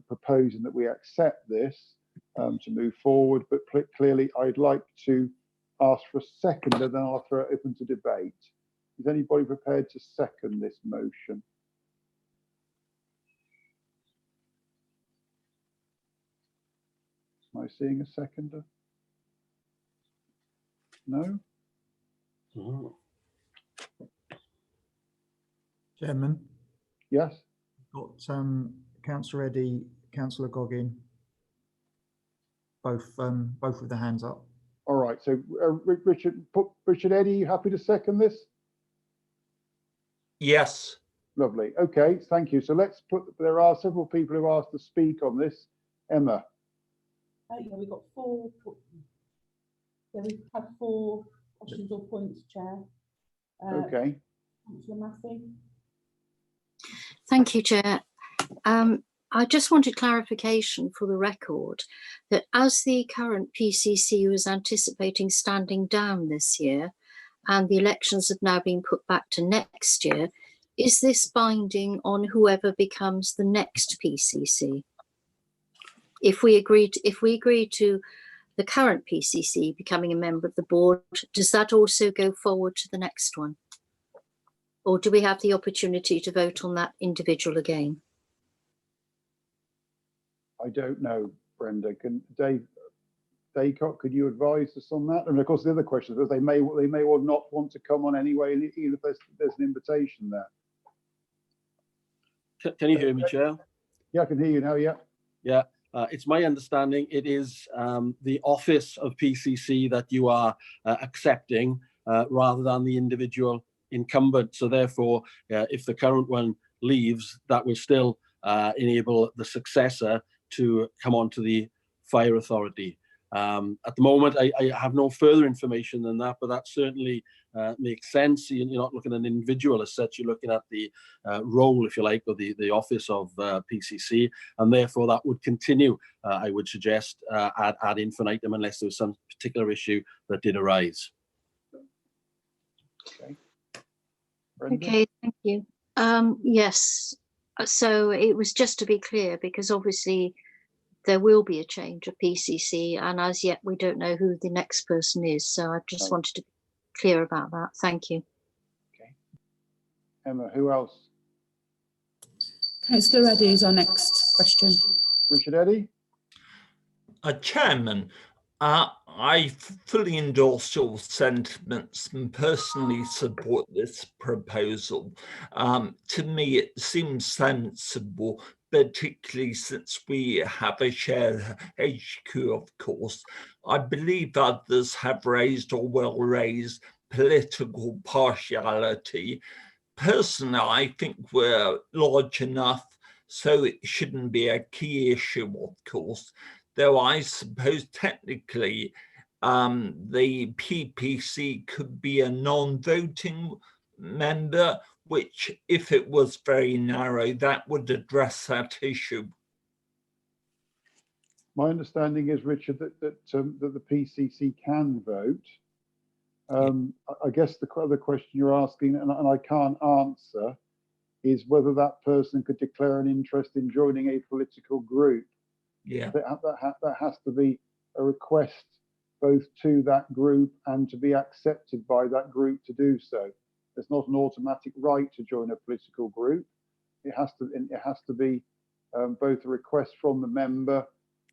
proposing that we accept this to move forward, but clearly I'd like to ask for a second, and then I'll throw it open to debate. Is anybody prepared to second this motion? Am I seeing a seconder? No? Chairman? Yes? Got Councillor Eddy, Councillor Goggin, both with their hands up. All right, so Richard Eddy, you happy to second this? Yes. Lovely. Okay, thank you. So let's put, there are several people who asked to speak on this. Emma. Yeah, we've got four. Yeah, we've had 4 questions or points, Chair. Okay. Councillor Massey. Thank you, Chair. I just wanted clarification for the record that as the current PCC was anticipating standing down this year and the elections have now been put back to next year, is this binding on whoever becomes the next PCC? If we agree to the current PCC becoming a member of the board, does that also go forward to the next one? Or do we have the opportunity to vote on that individual again? I don't know, Brenda. Can Dave Daycock, could you advise us on that? And of course, the other question is they may well not want to come on anyway, even if there's an invitation there. Can you hear me, Chair? Yeah, I can hear you now. Yeah. Yeah. It's my understanding it is the office of PCC that you are accepting rather than the individual incumbent. So therefore, if the current one leaves, that will still enable the successor to come on to the fire authority. At the moment, I have no further information than that, but that certainly makes sense. You're not looking at an individual as such, you're looking at the role, if you like, or the office of PCC, and therefore that would continue, I would suggest, ad infinitum, unless there was some particular issue that did arise. Okay. Okay, thank you. Yes, so it was just to be clear, because obviously there will be a change of PCC, and as yet we don't know who the next person is. So I just wanted to be clear about that. Thank you. Okay. Emma, who else? Councillor Eddy is our next question. Richard Eddy. Chairman, I fully endorse your sentiments and personally support this proposal. To me, it seems sensible, particularly since we have a shared HQ, of course. I believe others have raised or will raise political partiality. Personally, I think we're large enough, so it shouldn't be a key issue, of course. Though I suppose technically the PPC could be a non-voting member, which, if it was very narrow, that would address that issue. My understanding is, Richard, that the PCC can vote. I guess the other question you're asking, and I can't answer, is whether that person could declare an interest in joining a political group. Yeah. That has to be a request both to that group and to be accepted by that group to do so. There's not an automatic right to join a political group. It has to be both a request from the member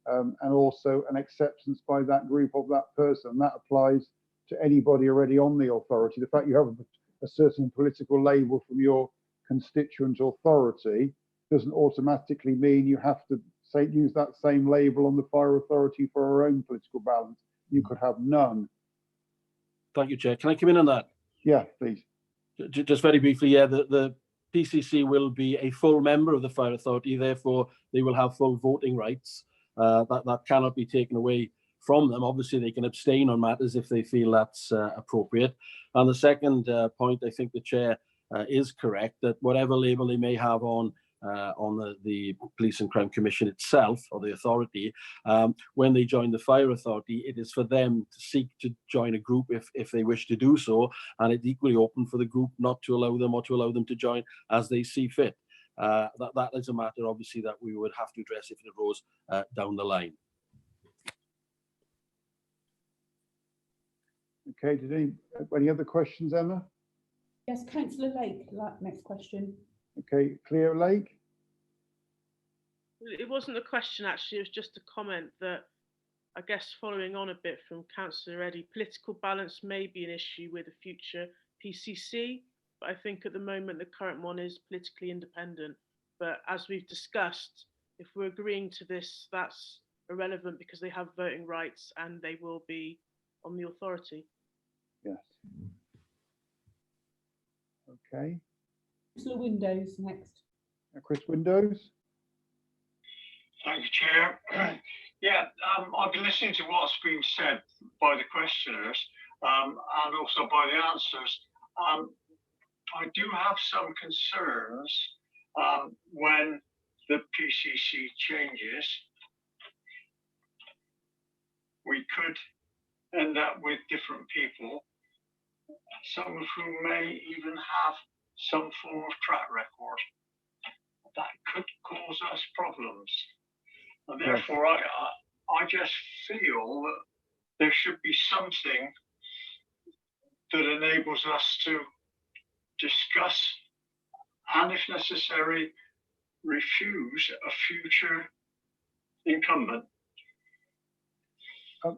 and also an acceptance by that group of that person. That applies to anybody already on the authority. The fact you have a certain political label from your constituent authority doesn't automatically mean you have to use that same label on the fire authority for our own political balance. You could have none. Thank you, Chair. Can I come in on that? Yeah, please. Just very briefly, yeah, the PCC will be a full member of the fire authority, therefore they will have full voting rights. That cannot be taken away from them. Obviously, they can abstain on matters if they feel that's appropriate. And the second point, I think the Chair is correct, that whatever label they may have on the Police and Crime Commission itself, or the authority, when they join the fire authority, it is for them to seek to join a group if they wish to do so, and it's equally open for the group not to allow them or to allow them to join as they see fit. That is a matter, obviously, that we would have to address if it arose down the line. Okay, any other questions, Emma? Yes, Councillor Lake, next question. Okay, Cleo Lake. It wasn't a question, actually. It was just a comment that, I guess, following on a bit from Councillor Eddy, political balance may be an issue with a future PCC, but I think at the moment the current one is politically independent. But as we've discussed, if we're agreeing to this, that's irrelevant because they have voting rights and they will be on the authority. Yes. Okay. Windows next. Chris Windows. Thank you, Chair. Yeah, I've been listening to what's been said by the questioners and also by the answers. I do have some concerns when the PCC changes. We could end up with different people, some of whom may even have some form of track record. That could cause us problems. And therefore, I just feel that there should be something that enables us to discuss and, if necessary, refuse a future incumbent.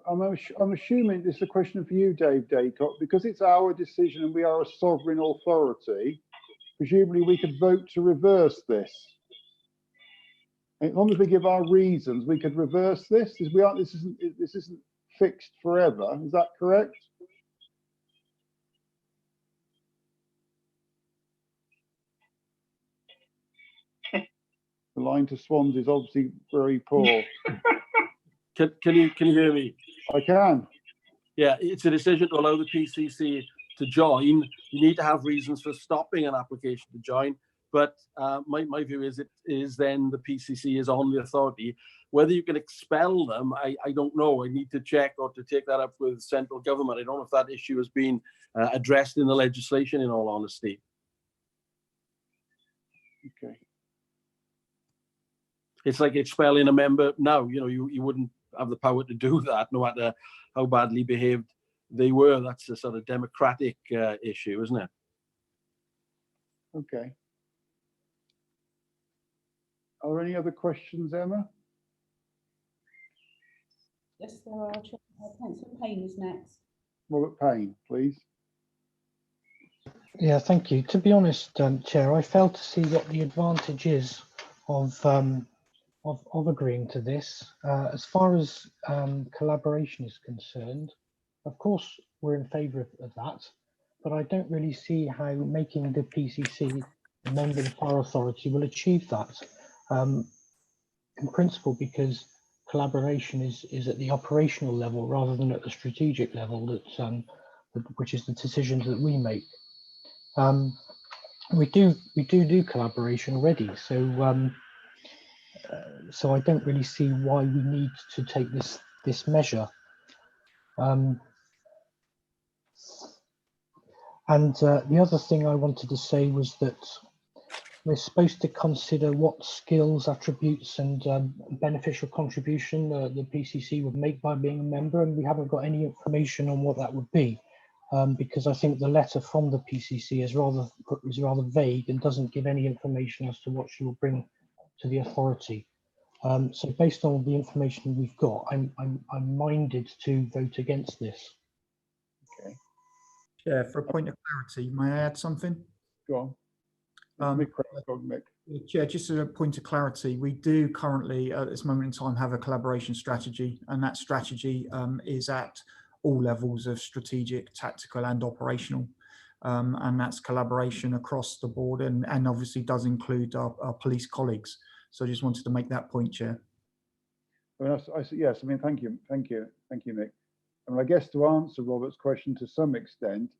I'm assuming this is a question for you, Dave Dacott, because it's our decision and we are a sovereign authority. Presumably, we could vote to reverse this. As long as we give our reasons, we could reverse this. This isn't fixed forever. Is that correct? The line to Swans is obviously very poor. Can you hear me? I can. Yeah, it's a decision to allow the PCC to join. You need to have reasons for stopping an application to join. But my view is then the PCC is on the authority. Whether you can expel them, I don't know. I need to check or to take that up with central government. I don't know if that issue has been addressed in the legislation, in all honesty. Okay. It's like expelling a member now. You know, you wouldn't have the power to do that, no matter how badly behaved they were. That's a sort of democratic issue, isn't it? Okay. Are there any other questions, Emma? Yes, there are. Councillor Payne is next. Robert Payne, please. Yeah, thank you. To be honest, Chair, I fail to see what the advantage is of agreeing to this. As far as collaboration is concerned, of course, we're in favour of that, but I don't really see how making the PCC a member of the Fire Authority will achieve that. In principle, because collaboration is at the operational level rather than at the strategic level, which is the decisions that we make. We do collaboration already, so so I don't really see why we need to take this measure. And the other thing I wanted to say was that we're supposed to consider what skills, attributes and beneficial contribution the PCC would make by being a member, and we haven't got any information on what that would be, because I think the letter from the PCC is rather vague and doesn't give any information as to what she will bring to the authority. So based on the information we've got, I'm minded to vote against this. Okay. Chair, for a point of clarity, may I add something? Go on. Mick. Chair, just as a point of clarity, we do currently at this moment in time have a collaboration strategy, and that strategy is at all levels of strategic, tactical and operational. And that's collaboration across the board and obviously does include our police colleagues. So I just wanted to make that point, Chair. Well, yes, I mean, thank you, Mick. And I guess to answer Robert's question to some extent,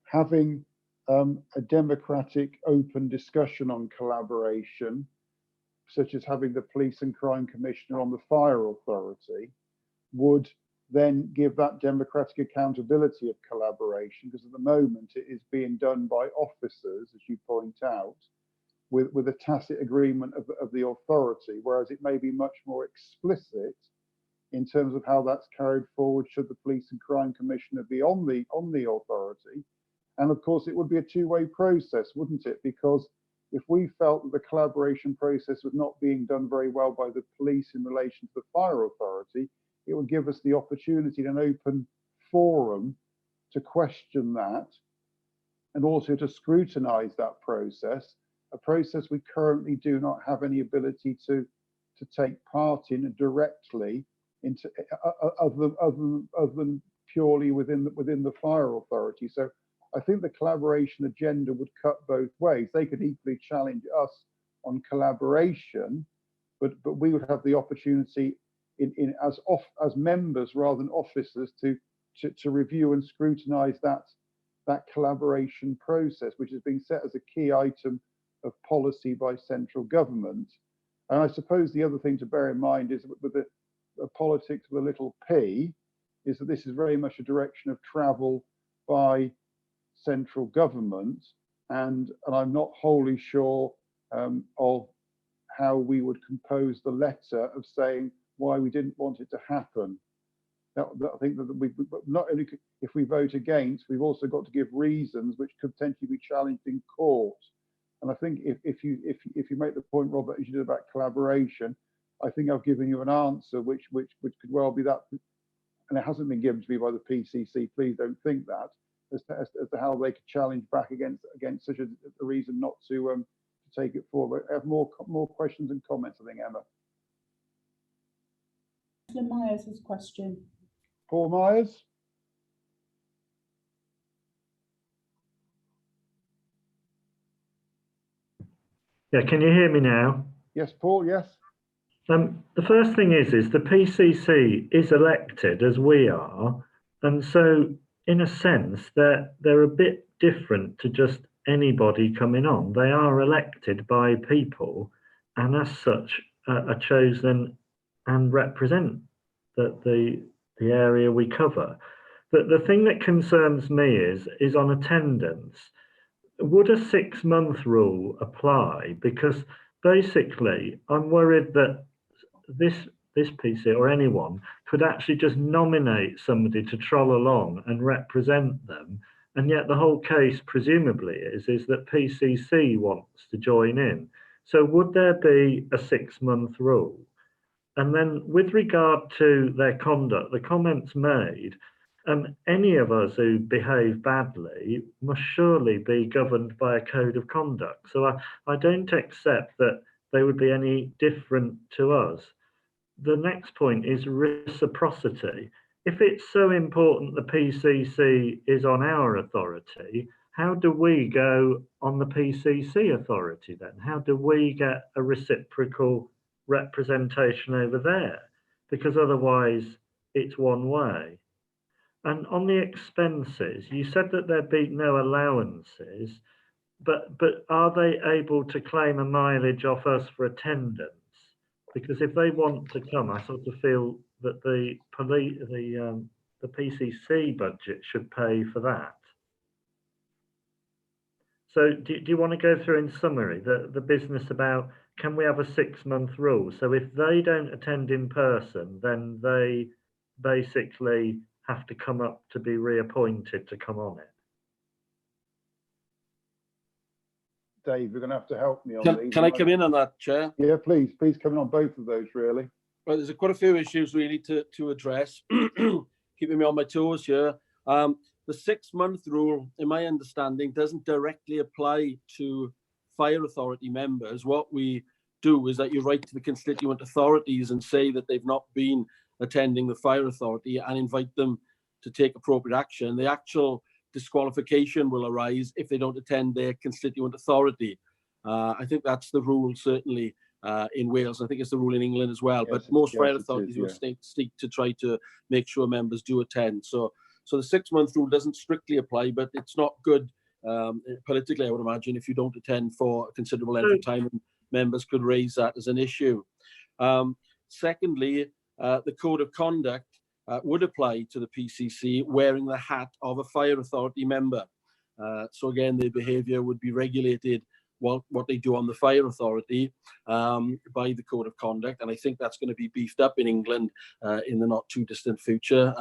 having a democratic, open discussion on collaboration, such as having the Police and Crime Commissioner on the Fire Authority, would then give that democratic accountability of collaboration, because at the moment it is being done by officers, as you point out, with a tacit agreement of the authority, whereas it may be much more explicit in terms of how that's carried forward should the Police and Crime Commissioner be on the authority. And of course, it would be a two-way process, wouldn't it? Because if we felt that the collaboration process was not being done very well by the police in relation to the Fire Authority, it would give us the opportunity in an open forum to question that and also to scrutinise that process, a process we currently do not have any ability to take part in directly into other than purely within the Fire Authority. So I think the collaboration agenda would cut both ways. They could equally challenge us on collaboration, but we would have the opportunity as members rather than officers to review and scrutinise that collaboration process, which is being set as a key item of policy by central government. And I suppose the other thing to bear in mind is with the politics with a little p, is that this is very much a direction of travel by central government, and I'm not wholly sure of how we would compose the letter of saying why we didn't want it to happen. I think that we not only if we vote against, we've also got to give reasons which could potentially be challenged in court. And I think if you make the point, Robert, as you did about collaboration, I think I've given you an answer which could well be that, and it hasn't been given to me by the PCC. Please don't think that as to how they could challenge back against such a reason not to take it forward. I have more questions and comments, I think, Emma. Councillor Myers' question. Paul Myers. Yeah, can you hear me now? Yes, Paul, yes. The first thing is the PCC is elected as we are, and so in a sense they're a bit different to just anybody coming on. They are elected by people, and as such are chosen and represent the area we cover. But the thing that concerns me is on attendance. Would a 6-month rule apply? Because basically I'm worried that this PC or anyone could actually just nominate somebody to troll along and represent them, and yet the whole case presumably is that PCC wants to join in. So would there be a 6-month rule? And then with regard to their conduct, the comments made, any of us who behave badly must surely be governed by a code of conduct. So I don't accept that they would be any different to us. The next point is reciprocity. If it's so important the PCC is on our authority, how do we go on the PCC authority then? How do we get a reciprocal representation over there? Because otherwise it's one way. And on the expenses, you said that there'd be no allowances, but are they able to claim a mileage off us for attendance? Because if they want to come, I sort of feel that the PCC budget should pay for that. So do you want to go through in summary the business about, can we have a 6-month rule? So if they don't attend in person, then they basically have to come up to be reappointed to come on it. Dave, you're going to have to help me on these. Can I come in on that, Chair? Yeah, please come in on both of those, really. Well, there's quite a few issues we need to address. Keeping me on my toes here. The 6-month rule, in my understanding, doesn't directly apply to fire authority members. What we do is that you write to the constituent authorities and say that they've not been attending the fire authority and invite them to take appropriate action. The actual disqualification will arise if they don't attend their constituent authority. I think that's the rule certainly in Wales. I think it's the rule in England as well. Yes, but most fire authorities will seek to try to make sure members do attend. So the 6-month rule doesn't strictly apply, but it's not good politically, I would imagine, if you don't attend for a considerable length of time, and members could raise that as an issue. Secondly, the code of conduct would apply to the PCC wearing the hat of a fire authority member. So again, their behaviour would be regulated, what they do on the fire authority by the code of conduct. And I think that's going to be beefed up in England in the not too distant future,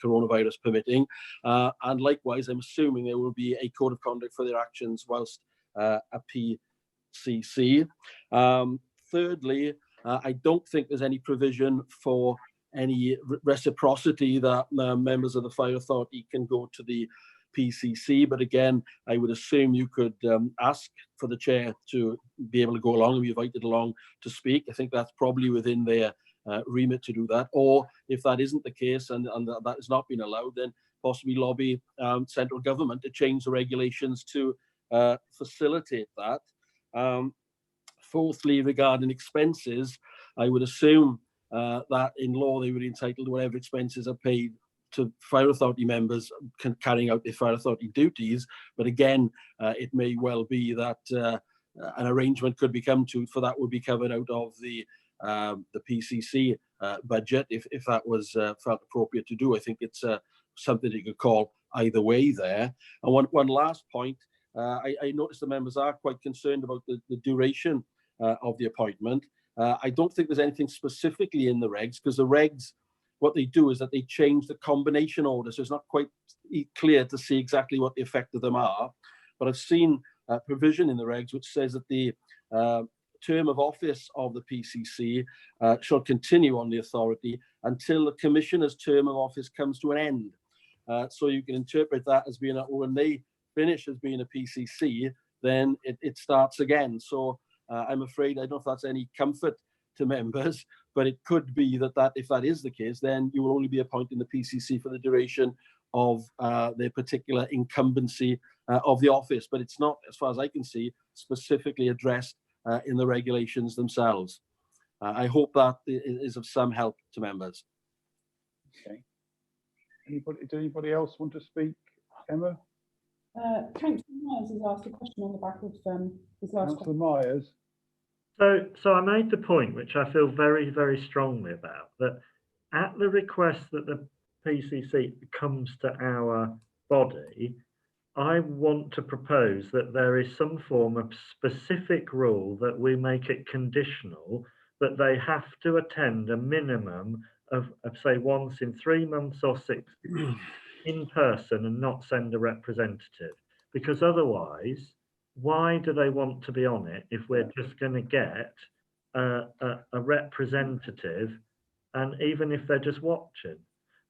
coronavirus permitting. And likewise, I'm assuming there will be a code of conduct for their actions whilst a PCC. Thirdly, I don't think there's any provision for any reciprocity that members of the fire authority can go to the PCC. But again, I would assume you could ask for the chair to be able to go along and be invited along to speak. I think that's probably within their remit to do that. Or if that isn't the case and that has not been allowed, then possibly lobby central government to change the regulations to facilitate that. Fourthly, regarding expenses, I would assume that in law they would be entitled to whatever expenses are paid to fire authority members carrying out their fire authority duties. But again, it may well be that an arrangement could be come to for that would be covered out of the PCC budget if that was felt appropriate to do. I think it's something you could call either way there. And one last point, I noticed the members are quite concerned about the duration of the appointment. I don't think there's anything specifically in the regs, because the regs, what they do is that they change the combination order, so it's not quite clear to see exactly what the effect of them are. But I've seen a provision in the regs which says that the term of office of the PCC shall continue on the authority until the commissioner's term of office comes to an end. So you can interpret that as being when they finish as being a PCC, then it starts again. So I'm afraid, I don't know if that's any comfort to members, but it could be that if that is the case, then you will only be appointing the PCC for the duration of their particular incumbency of the office. But it's not, as far as I can see, specifically addressed in the regulations themselves. I hope that is of some help to members. Okay. Does anybody else want to speak? Emma? Councillor Myers has asked a question on the back of his last Councillor Myers. So I made the point, which I feel very, very strongly about, that at the request that the PCC comes to our body, I want to propose that there is some form of specific rule that we make it conditional that they have to attend a minimum of say once in 3 months or 6 in person and not send a representative, because otherwise, why do they want to be on it if we're just going to get a representative, and even if they're just watching?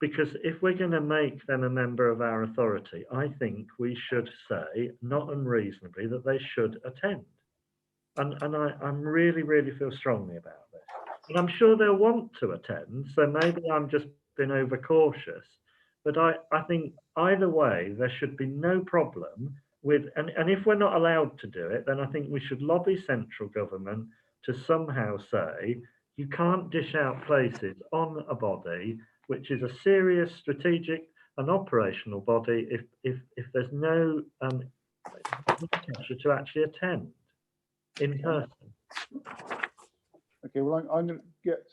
Because if we're going to make them a member of our authority, I think we should say, not unreasonably, that they should attend. And I'm really, really feel strongly about this. And I'm sure they'll want to attend, so maybe I'm just being overcautious. But I think either way, there should be no problem with, and if we're not allowed to do it, then I think we should lobby central government to somehow say, you can't dish out places on a body which is a serious strategic and operational body if there's no pressure to actually attend in person. Okay, well, I'm going to get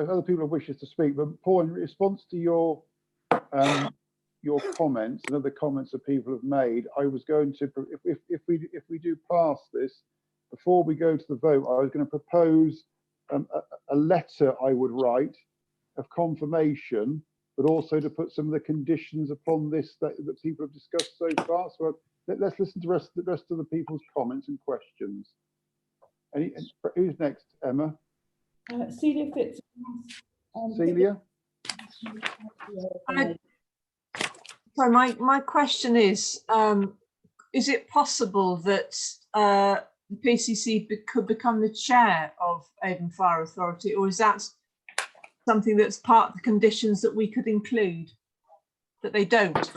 other people who wishes to speak, but Paul, in response to your comments and other comments that people have made, I was going to, if we do pass this, before we go to the vote, I was going to propose a letter I would write of confirmation, but also to put some of the conditions upon this that people have discussed so far. So let's listen to the rest of the people's comments and questions. Who's next, Emma? Celia Fitz. Celia? So my question is it possible that the PCC could become the chair of Avon Fire Authority, or is that something that's part of the conditions that we could include, that they don't?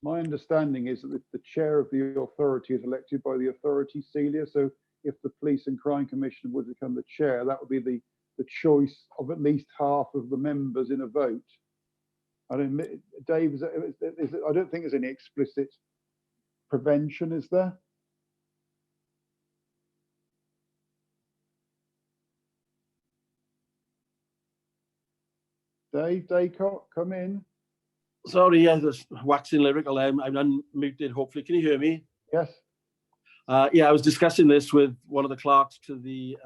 My understanding is that the chair of the authority is elected by the authority, Celia. So if the Police and Crime Commissioner would become the chair, that would be the choice of at least half of the members in a vote. I don't, Dave, I don't think there's any explicit prevention, is there? Dave Daycock, come in. Sorry, yeah, just waxing lyrical. I'm unmuted, hopefully. Can you hear me? Yes. Yeah, I was discussing this with one of the clerks to the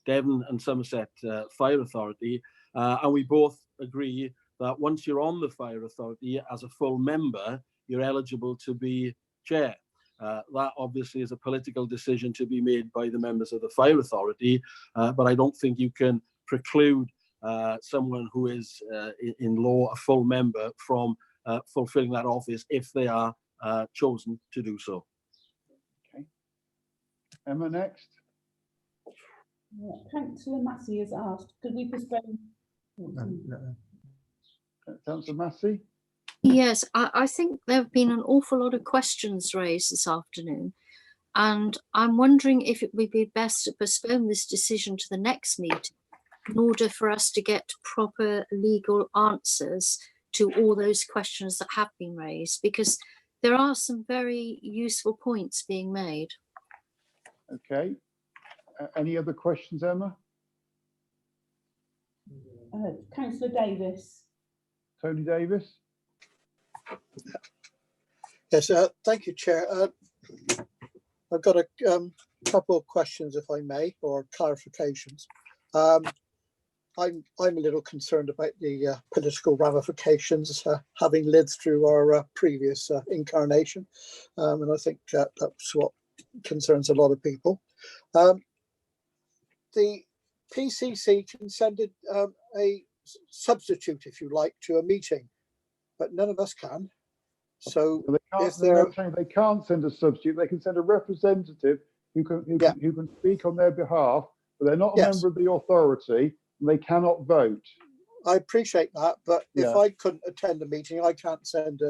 Devon and Somerset Fire Authority, and we both agree that once you're on the Fire Authority as a full member, you're eligible to be chair. That obviously is a political decision to be made by the members of the Fire Authority, but I don't think you can preclude someone who is in law a full member from fulfilling that office if they are chosen to do so. Okay. Emma, next. Councillor Massey has asked, could we postpone? Councillor Massey? Yes, I think there have been an awful lot of questions raised this afternoon, and I'm wondering if it would be best to postpone this decision to the next meeting in order for us to get proper legal answers to all those questions that have been raised, because there are some very useful points being made. Okay. Any other questions, Emma? Councillor Davis. Tony Davis? Yes, thank you, Chair. I've got a couple of questions, if I may, or clarifications. I'm a little concerned about the political ramifications, having lived through our previous incarnation, and I think that's what concerns a lot of people. The PCC consented a substitute, if you like, to a meeting, but none of us can. So if they can't send a substitute, they can send a representative who can speak on their behalf, but they're not a member of the authority and they cannot vote. I appreciate that, but if I couldn't attend a meeting, I can't send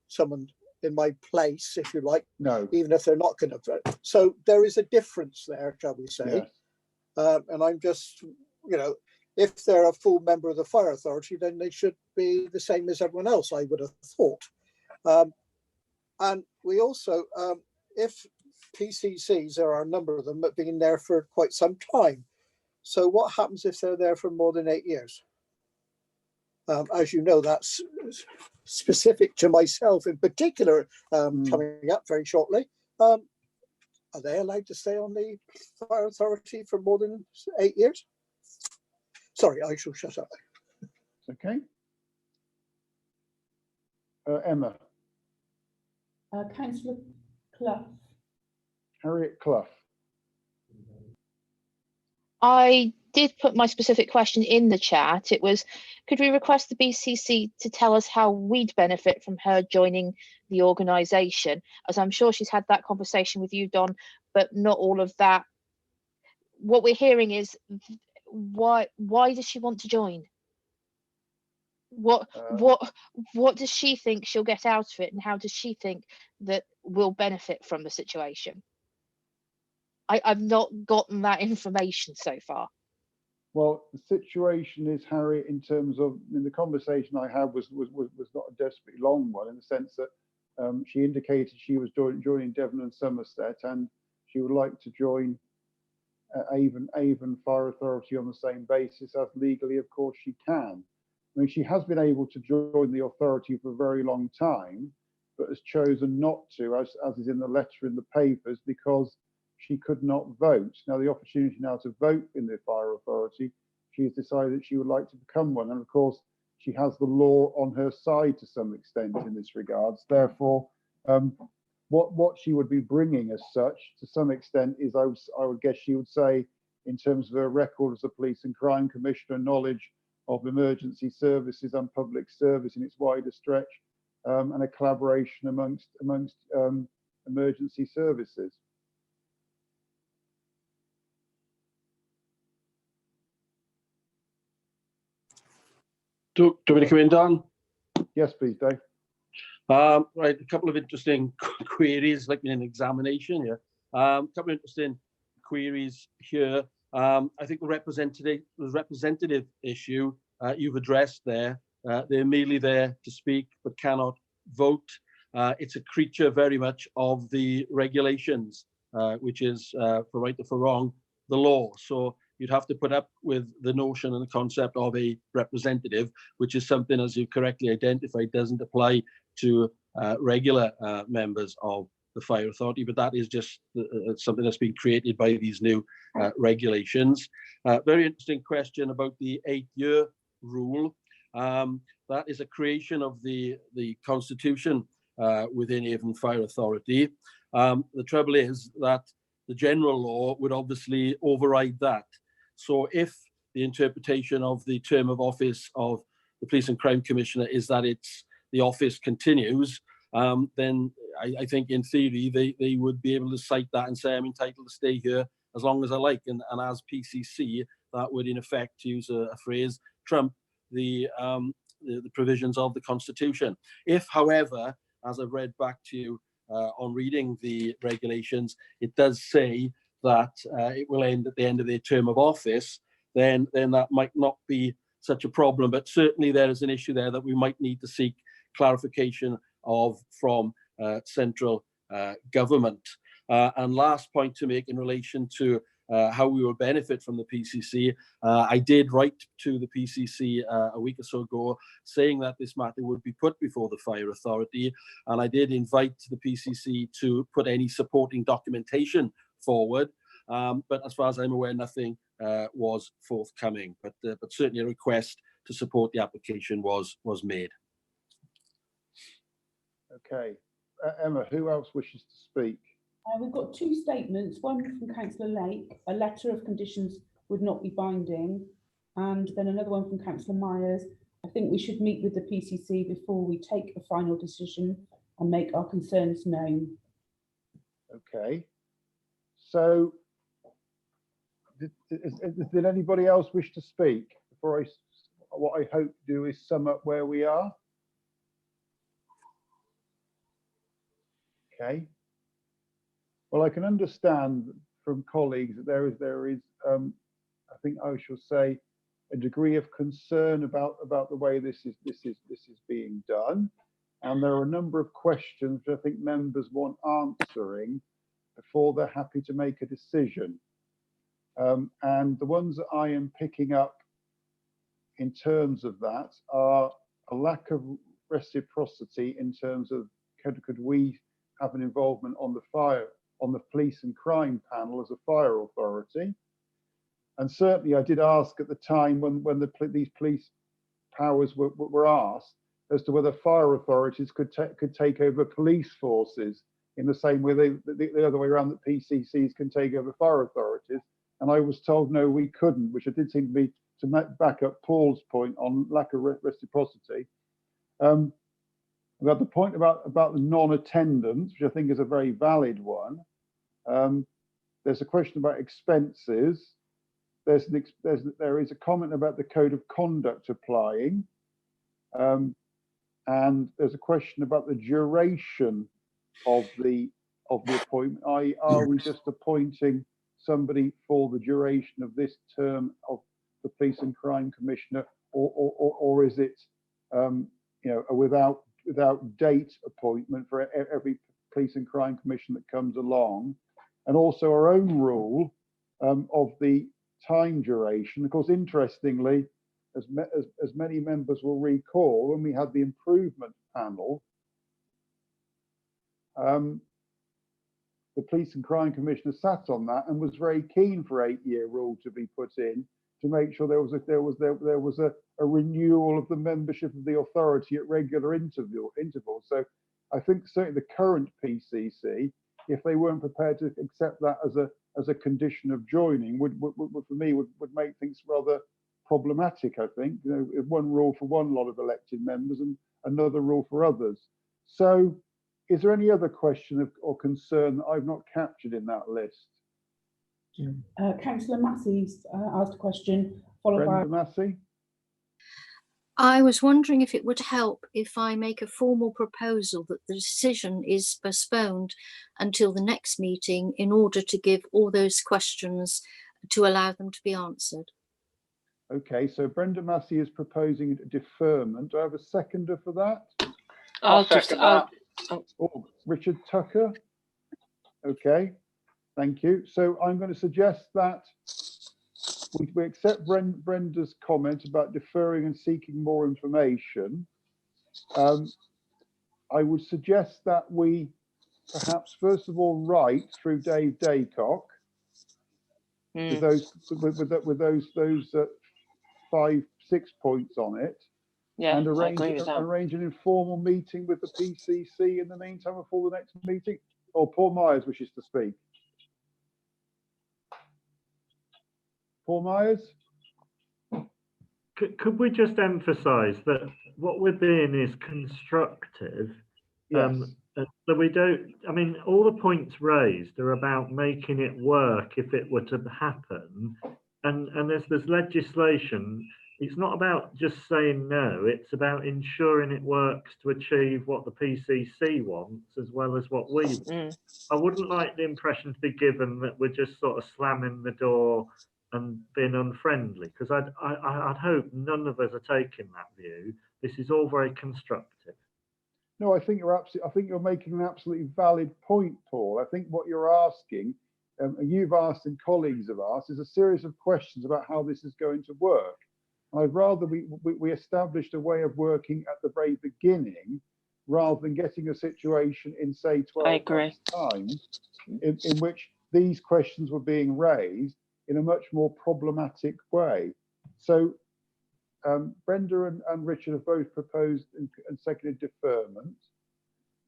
someone in my place, if you like, even if they're not going to vote. So there is a difference there, shall we say? And I'm just, if they're a full member of the fire authority, then they should be the same as everyone else, I would have thought. And we also, if PCCs, there are a number of them that have been there for quite some time. So what happens if they're there for more than 8 years? As you know, that's specific to myself in particular, coming up very shortly. Are they allowed to stay on the fire authority for more than 8 years? Sorry, I shall shut up. Okay. Emma. Councillor Clough. Harriet Clough. I did put my specific question in the chat. It was, could we request the BCC to tell us how we'd benefit from her joining the organisation? As I'm sure she's had that conversation with you, Don, but not all of that. What we're hearing is, why does she want to join? What does she think she'll get out of it, and how does she think that we'll benefit from the situation? I've not gotten that information so far. Well, the situation is, Harriet, in terms of, the conversation I had was not a desperately long one, in the sense that she indicated she was joining Devon and Somerset, and she would like to join Avon Fire Authority on the same basis, as legally, of course, she can. I mean, she has been able to join the authority for a very long time, but has chosen not to, as is in the letter in the papers, because she could not vote. Now, the opportunity now to vote in the fire authority, she has decided that she would like to become one. And of course, she has the law on her side to some extent in this regards. Therefore, what she would be bringing as such, to some extent, is I would guess she would say, in terms of her record as a police and crime commissioner, knowledge of emergency services and public service in its wider stretch, and a collaboration amongst emergency services. Do you want me to come in, Dan? Yes, please, Dave. Right, a couple of interesting queries, like in an examination here. A couple of interesting queries here. I think the representative issue you've addressed there. They're merely there to speak but cannot vote. It's a creature very much of the regulations, which is, for right or for wrong, the law. So you'd have to put up with the notion and the concept of a representative, which is something, as you correctly identified, doesn't apply to regular members of the fire authority, but that is just something that's been created by these new regulations. Very interesting question about the 8-year rule. That is a creation of the constitution within Avon Fire Authority. The trouble is that the general law would obviously override that. So if the interpretation of the term of office of the Police and Crime Commissioner is that the office continues, then I think in theory they would be able to cite that and say, I'm entitled to stay here as long as I like. And as PCC, that would in effect, to use a phrase, trump the the provisions of the Constitution. If, however, as I've read back to you on reading the regulations, it does say that it will end at the end of their term of office, then that might not be such a problem. But certainly there is an issue there that we might need to seek clarification of from central government. And last point to make in relation to how we will benefit from the PCC. I did write to the PCC a week or so ago saying that this matter would be put before the Fire Authority, and I did invite the PCC to put any supporting documentation forward, but as far as I'm aware, nothing was forthcoming, but certainly a request to support the application was made. Okay, Emma, who else wishes to speak? We've got two statements, one from Councillor Lake, a letter of conditions would not be binding, and then another one from Councillor Myers. I think we should meet with the PCC before we take a final decision and make our concerns known. Okay, so did anybody else wish to speak before what I hope to do is sum up where we are? Okay. Well, I can understand from colleagues that there is I think I shall say, a degree of concern about the way this is being done, and there are a number of questions that I think members want answering before they're happy to make a decision. And the ones that I am picking up in terms of that are a lack of reciprocity in terms of could we have an involvement on the police and crime panel as a fire authority. And certainly I did ask at the time when these police powers were asked as to whether fire authorities could take over police forces in the same way the other way around that PCCs can take over fire authorities. And I was told no, we couldn't, which I did seem to be to back up Paul's point on lack of reciprocity. About the point about the non-attendance, which I think is a very valid one. There's a question about expenses. There is a comment about the code of conduct applying, and there's a question about the duration of the appointment. Are we just appointing somebody for the duration of this term of the Police and Crime Commissioner, or is it a without date appointment for every Police and Crime Commissioner that comes along? And also our own rule of the time duration. Of course, interestingly, as many members will recall, when we had the improvement panel, the Police and Crime Commissioner sat on that and was very keen for 8-year rule to be put in to make sure there was a renewal of the membership of the authority at regular intervals. So I think certainly the current PCC, if they weren't prepared to accept that as a condition of joining, would for me would make things rather problematic. I think, one rule for one lot of elected members and another rule for others. So, is there any other question or concern that I've not captured in that list? Councillor Massey's asked a question, followed by Massey. I was wondering if it would help if I make a formal proposal that the decision is postponed until the next meeting in order to give all those questions to allow them to be answered. Okay, so Brenda Massey is proposing a deferment. Do I have a seconder for that? I'll second that. Oh, Richard Tucker. Okay, thank you. So I'm going to suggest that we accept Brenda's comment about deferring and seeking more information. I would suggest that we perhaps first of all write through Dave Daycock with those 5-6 points on it, and arrange an informal meeting with the PCC in the meantime before the next meeting. Or Paul Myers wishes to speak. Paul Myers? Could we just emphasise that what we're being is constructive? Yes. So we don't, I mean, all the points raised are about making it work if it were to happen. And there's legislation it's not about just saying no, it's about ensuring it works to achieve what the PCC wants as well as what we want. I wouldn't like the impression to be given that we're just sort of slamming the door and being unfriendly, because I'd hope none of us are taking that view. This is all very constructive. No, I think you're making an absolutely valid point, Paul. I think what you're asking, and you've asked and colleagues have asked, is a series of questions about how this is going to work. And I'd rather we established a way of working at the very beginning, rather than getting a situation in, say, 12 months' time, in which these questions were being raised in a much more problematic way. So Brenda and Richard have both proposed and seconded deferment,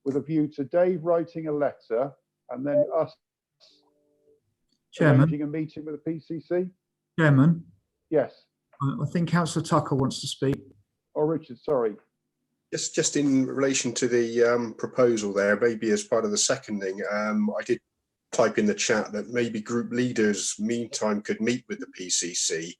with a view to Dave writing a letter and then us arranging a meeting with the PCC. Chairman? Yes. I think Councillor Tucker wants to speak. Oh, Richard, sorry. Just in relation to the proposal there, maybe as part of the seconding, I did type in the chat that maybe group leaders meantime could meet with the PCC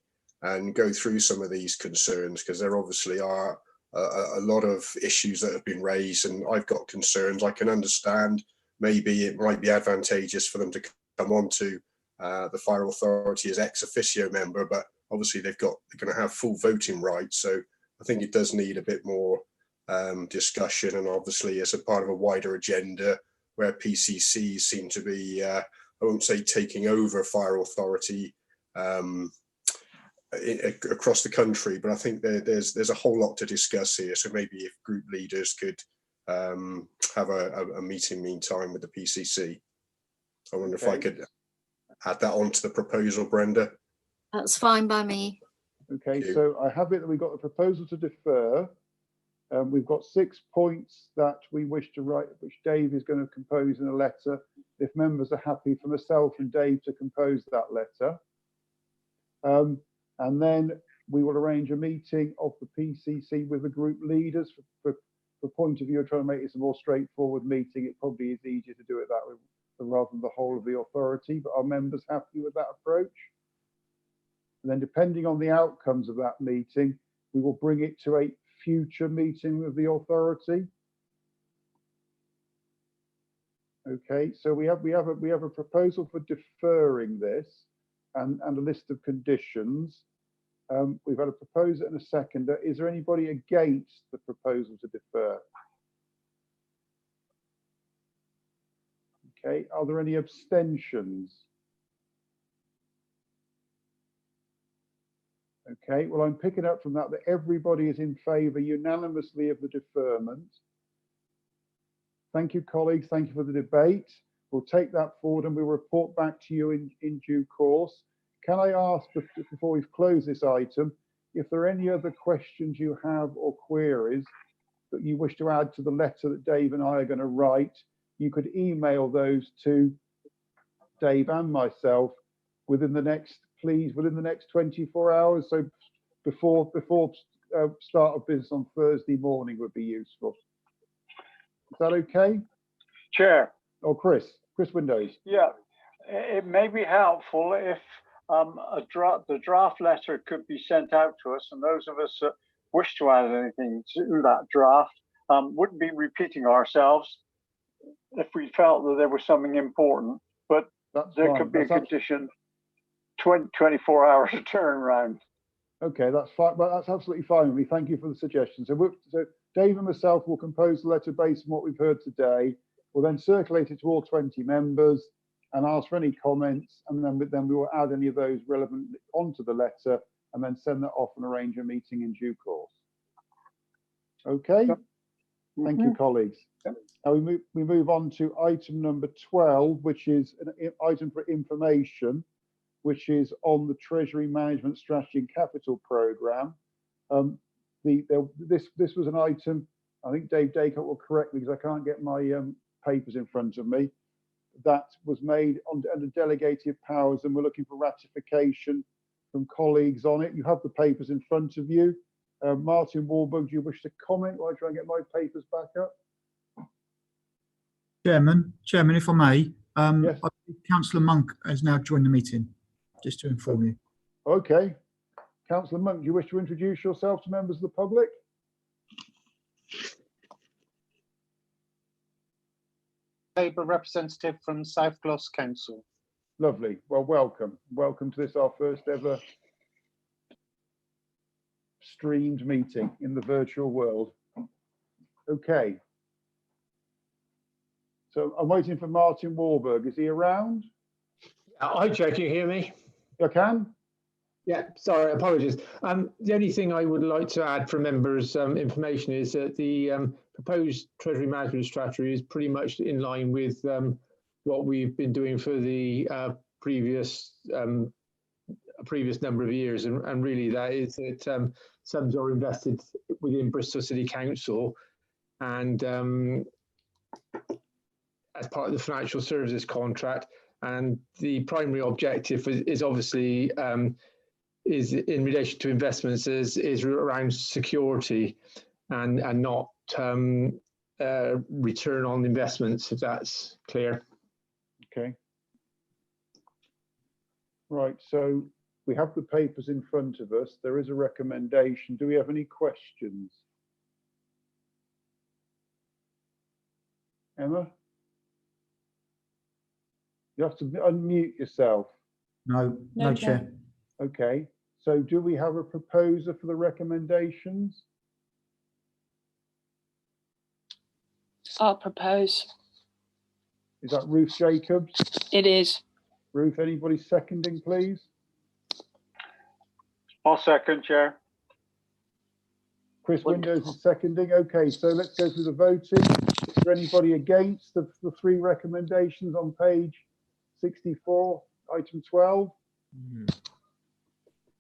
and go through some of these concerns, because there obviously are a lot of issues that have been raised, and I've got concerns. I can understand maybe it might be advantageous for them to come on to the Fire Authority as ex officio member, but obviously they're going to have full voting rights. So I think it does need a bit more discussion, and obviously as a part of a wider agenda where PCCs seem to be, I won't say taking over Fire Authority across the country, but I think there's a whole lot to discuss here. So maybe if group leaders could have a meeting meantime with the PCC. I wonder if I could add that onto the proposal, Brenda. That's fine by me. Okay, so I have it that we've got the proposal to defer. We've got 6 points that we wish to write, which Dave is going to compose in a letter. If members are happy for myself and Dave to compose that letter. And then we will arrange a meeting of the PCC with the group leaders. For point of view of trying to make this a more straightforward meeting, it probably is easier to do it that way rather than the whole of the authority. But are members happy with that approach? And then depending on the outcomes of that meeting, we will bring it to a future meeting with the authority. Okay, so we have a proposal for deferring this and a list of conditions. We've had a proposer and a seconder. Is there anybody against the proposal to defer? Okay, are there any abstentions? Okay, well, I'm picking up from that everybody is in favour unanimously of the deferment. Thank you, colleagues. Thank you for the debate. We'll take that forward and we'll report back to you in due course. Can I ask, before we've closed this item, if there are any other questions you have or queries that you wish to add to the letter that Dave and I are going to write, you could email those to Dave and myself within the next 24 hours. So before start of business on Thursday morning would be useful. Is that okay? Chair. Oh, Chris Windows. Yeah, it may be helpful if the draft letter could be sent out to us, and those of us that wish to add anything to that draft wouldn't be repeating ourselves if we felt that there was something important, but there could be a condition 24 hours to turn around. Okay, that's fine. But that's absolutely fine with me. Thank you for the suggestion. So Dave and myself will compose the letter based on what we've heard today. We'll then circulate it to all 20 members and ask for any comments, and then we will add any of those relevant onto the letter and then send that off and arrange a meeting in due course. Okay. Thank you, colleagues. Now we move on to item number 12, which is an item for information, which is on the Treasury Management Strategy and Capital Programme. This was an item, I think Dave Dacott will correct me because I can't get my papers in front of me, that was made under delegated powers, and we're looking for ratification from colleagues on it. You have the papers in front of you. Martin Warburg, do you wish to comment while I try and get my papers back up? Chairman, if I may, yes. Councillor Monk has now joined the meeting, just to inform you. Okay. Councillor Monk, do you wish to introduce yourself to members of the public? Labour representative from South Gloss Council. Lovely. Well, welcome. Welcome to this, our first ever streamed meeting in the virtual world. Okay. So I'm waiting for Martin Warburg. Is he around? Hi, Chair, can you hear me? I can. Yeah, sorry, apologies. The only thing I would like to add for members' information is that the proposed Treasury Management Strategy is pretty much in line with what we've been doing for the previous number of years, and really that is that sums are invested within Bristol City Council, and as part of the financial services contract, and the primary objective is obviously is in relation to investments is around security and not return on investments, if that's clear. Okay. Right, so we have the papers in front of us. There is a recommendation. Do we have any questions? Emma? You have to unmute yourself. No, Chair. Okay, so do we have a proposer for the recommendations? I'll propose. Is that Ruth Jacobs? It is. Ruth, anybody seconding, please? I'll second, Chair. Chris Windows is seconding. Okay, so let's go through the voting. Is there anybody against the three recommendations on page 64, item 12?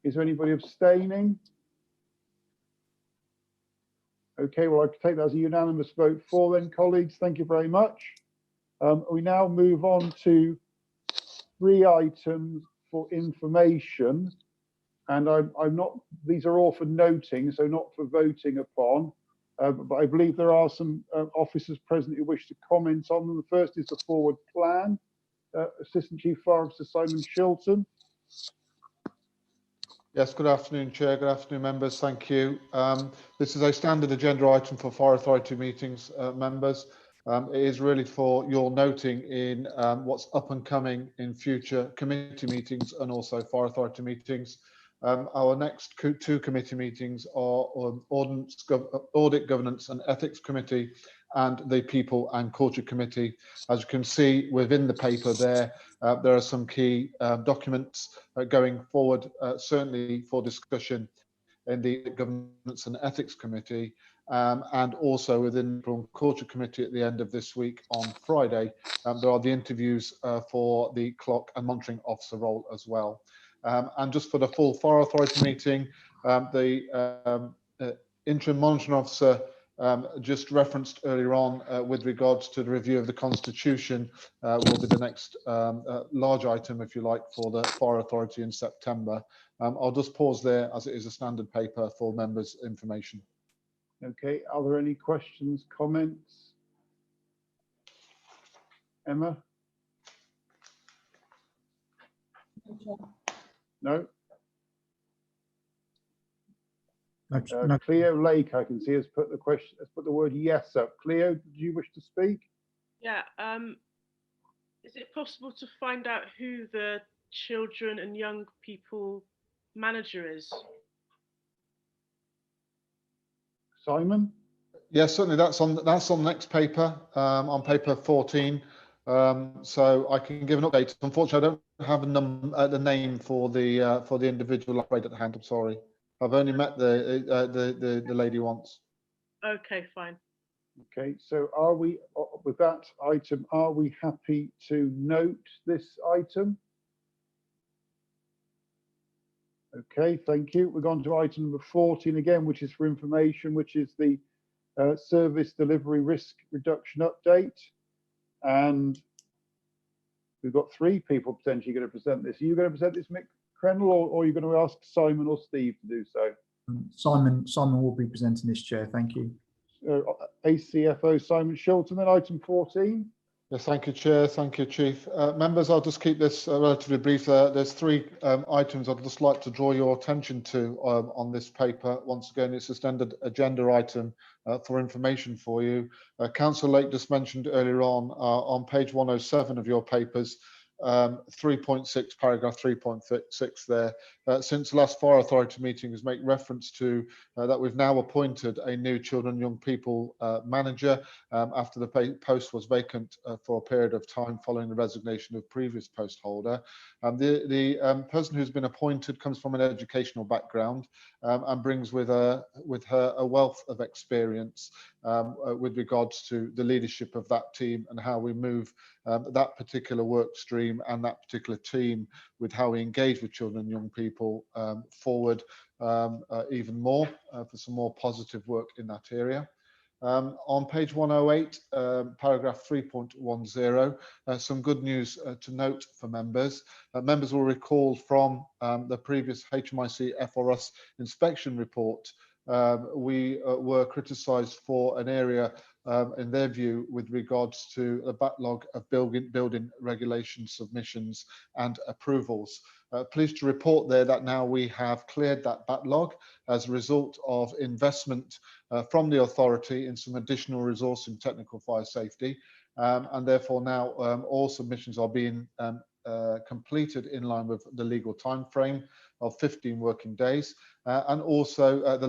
Is there anybody abstaining? Okay, well, I can take that as a unanimous vote for then, colleagues. Thank you very much. We now move on to 3 items for information. And I'm not, these are all for noting, so not for voting upon. But I believe there are some officers present who wish to comment on them. The first is the forward plan. Assistant Chief Fire Officer Simon Shilton. Yes, good afternoon, Chair. Good afternoon, members. Thank you. This is a standard agenda item for Fire Authority meetings, members. It is really for your noting in what's up and coming in future committee meetings and also Fire Authority meetings. Our next 2 committee meetings are Audit, Governance and Ethics Committee and the People and Culture Committee. As you can see within the paper there, there are some key documents going forward, certainly for discussion in the Governance and Ethics Committee, and also within the People and Culture Committee at the end of this week on Friday. There are the interviews for the Clock and Monitoring Officer role as well. And just for the full Fire Authority meeting, the Interim Monitoring Officer just referenced earlier on with regards to the review of the Constitution will be the next large item, if you like, for the Fire Authority in September. I'll just pause there as it is a standard paper for members' information. Okay, are there any questions, comments? Emma? No? Cleo Lake, I can see, has put the question, has put the word yes up. Cleo, do you wish to speak? Yeah. Is it possible to find out who the children and young people manager is? Simon? Yes, certainly. That's on the next paper, on paper 14. So I can give an update. Unfortunately, I don't have the name for the individual right at hand. I'm sorry. I've only met the lady once. Okay, fine. Okay, so are we, with that item, are we happy to note this item? Okay, thank you. We're going to item number 14 again, which is for information, which is the service delivery risk reduction update. And we've got 3 people potentially going to present this. Are you going to present this, Mick Crenell, or are you going to ask Simon or Steve to do so? Simon will be presenting this, Chair. Thank you. ACFO Simon Shilton, then item 14. Yes, thank you, Chair. Thank you, Chief. Members, I'll just keep this relatively brief. There's three items I'd just like to draw your attention to on this paper. Once again, it's a standard agenda item for information for you. Councillor Lake just mentioned earlier on page 107 of your papers, 3.6, paragraph 3.6 there. Since the last Fire Authority meeting has made reference to that we've now appointed a new children and young people manager after the post was vacant for a period of time following the resignation of previous post holder. The person who's been appointed comes from an educational background and brings with her a wealth of experience with regards to the leadership of that team and how we move that particular work stream and that particular team with how we engage with children and young people forward even more for some more positive work in that area. On page 108, paragraph 3.10, some good news to note for members. Members will recall from the previous HMIC FRS inspection report, we were criticised for an area in their view with regards to the backlog of building regulation submissions and approvals. Pleased to report there that now we have cleared that backlog as a result of investment from the authority in some additional resource in technical fire safety, and therefore now all submissions are being completed in line with the legal time frame of 15 working days, and also the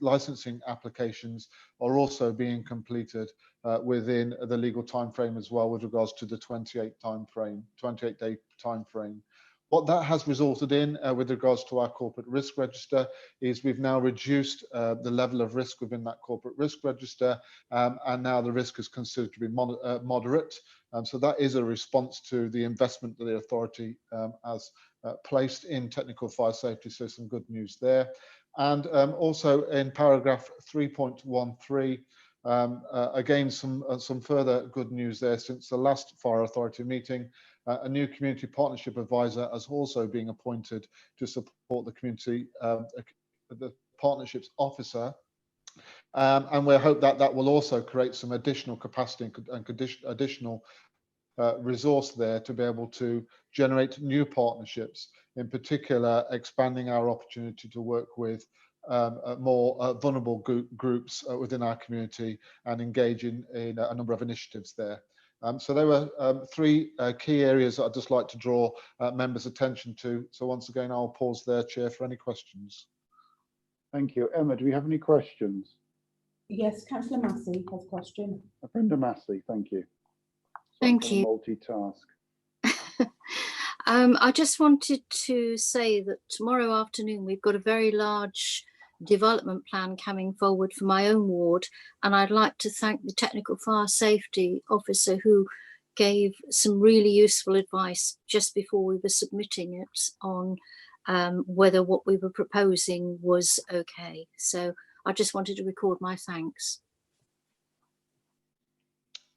licensing applications are also being completed within the legal time frame as well with regards to the 28-day time frame. What that has resulted in with regards to our corporate risk register is we've now reduced the level of risk within that corporate risk register, and now the risk is considered to be moderate. So that is a response to the investment that the authority has placed in technical fire safety, so some good news there. And also in paragraph 3.13, again some further good news there. Since the last Fire Authority meeting, a new community partnership advisor has also been appointed to support the community, the partnerships officer, and we hope that that will also create some additional capacity and additional resource there to be able to generate new partnerships, in particular expanding our opportunity to work with more vulnerable groups within our community and engage in a number of initiatives there. So there were three key areas that I'd just like to draw members' attention to. So once again, I'll pause there, Chair, for any questions. Thank you. Emma, do we have any questions? Yes, Councillor Massey has a question. Brenda Massey, thank you. Thank you. Multitask. I just wanted to say that tomorrow afternoon we've got a very large development plan coming forward for my own ward, and I'd like to thank the technical fire safety officer who gave some really useful advice just before we were submitting it on whether what we were proposing was okay. So I just wanted to record my thanks.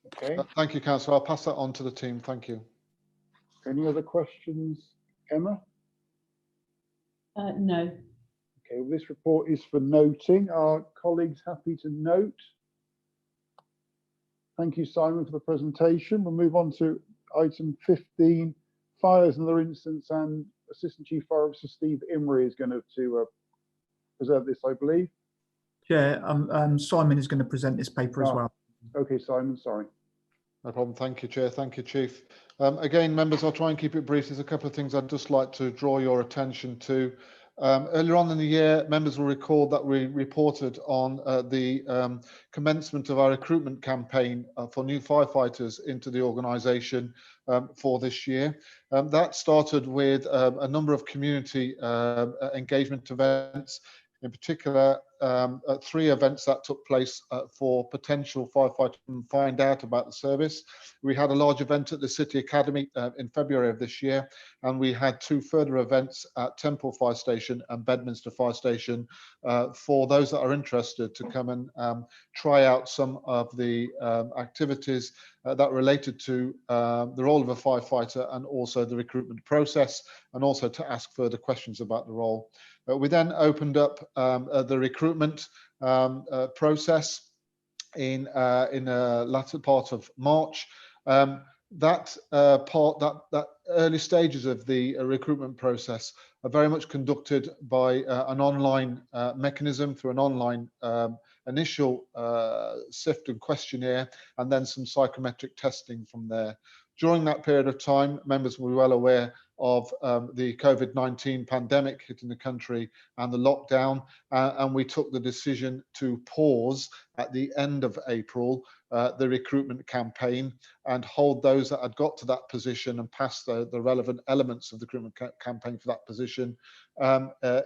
Okay. Thank you, Councillor. I'll pass that on to the team. Thank you. Any other questions, Emma? No. Okay, well, this report is for noting. Are colleagues happy to note? Thank you, Simon, for the presentation. We'll move on to item 15, fires and other incidents, and Assistant Chief Fire Officer Steve Imrie is going to present this, I believe. Chair, Simon is going to present this paper as well. Okay, Simon, sorry. No problem. Thank you, Chair. Thank you, Chief. Again, members, I'll try and keep it brief. There's a couple of things I'd just like to draw your attention to. Earlier on in the year, members will recall that we reported on the commencement of our recruitment campaign for new firefighters into the organisation for this year. That started with a number of community engagement events, in particular 3 events that took place for potential firefighters to find out about the service. We had a large event at the City Academy in February of this year, and we had 2 further events at Temple Fire Station and Bedminster Fire Station for those that are interested to come and try out some of the activities that related to the role of a firefighter and also the recruitment process, and also to ask further questions about the role. We then opened up the recruitment process in the latter part of March, That early stages of the recruitment process are very much conducted by an online mechanism through an online initial sift and questionnaire, and then some psychometric testing from there. During that period of time, members will be well aware of the COVID-19 pandemic hitting the country and the lockdown, and we took the decision to pause at the end of April the recruitment campaign and hold those that had got to that position and passed the relevant elements of the recruitment campaign for that position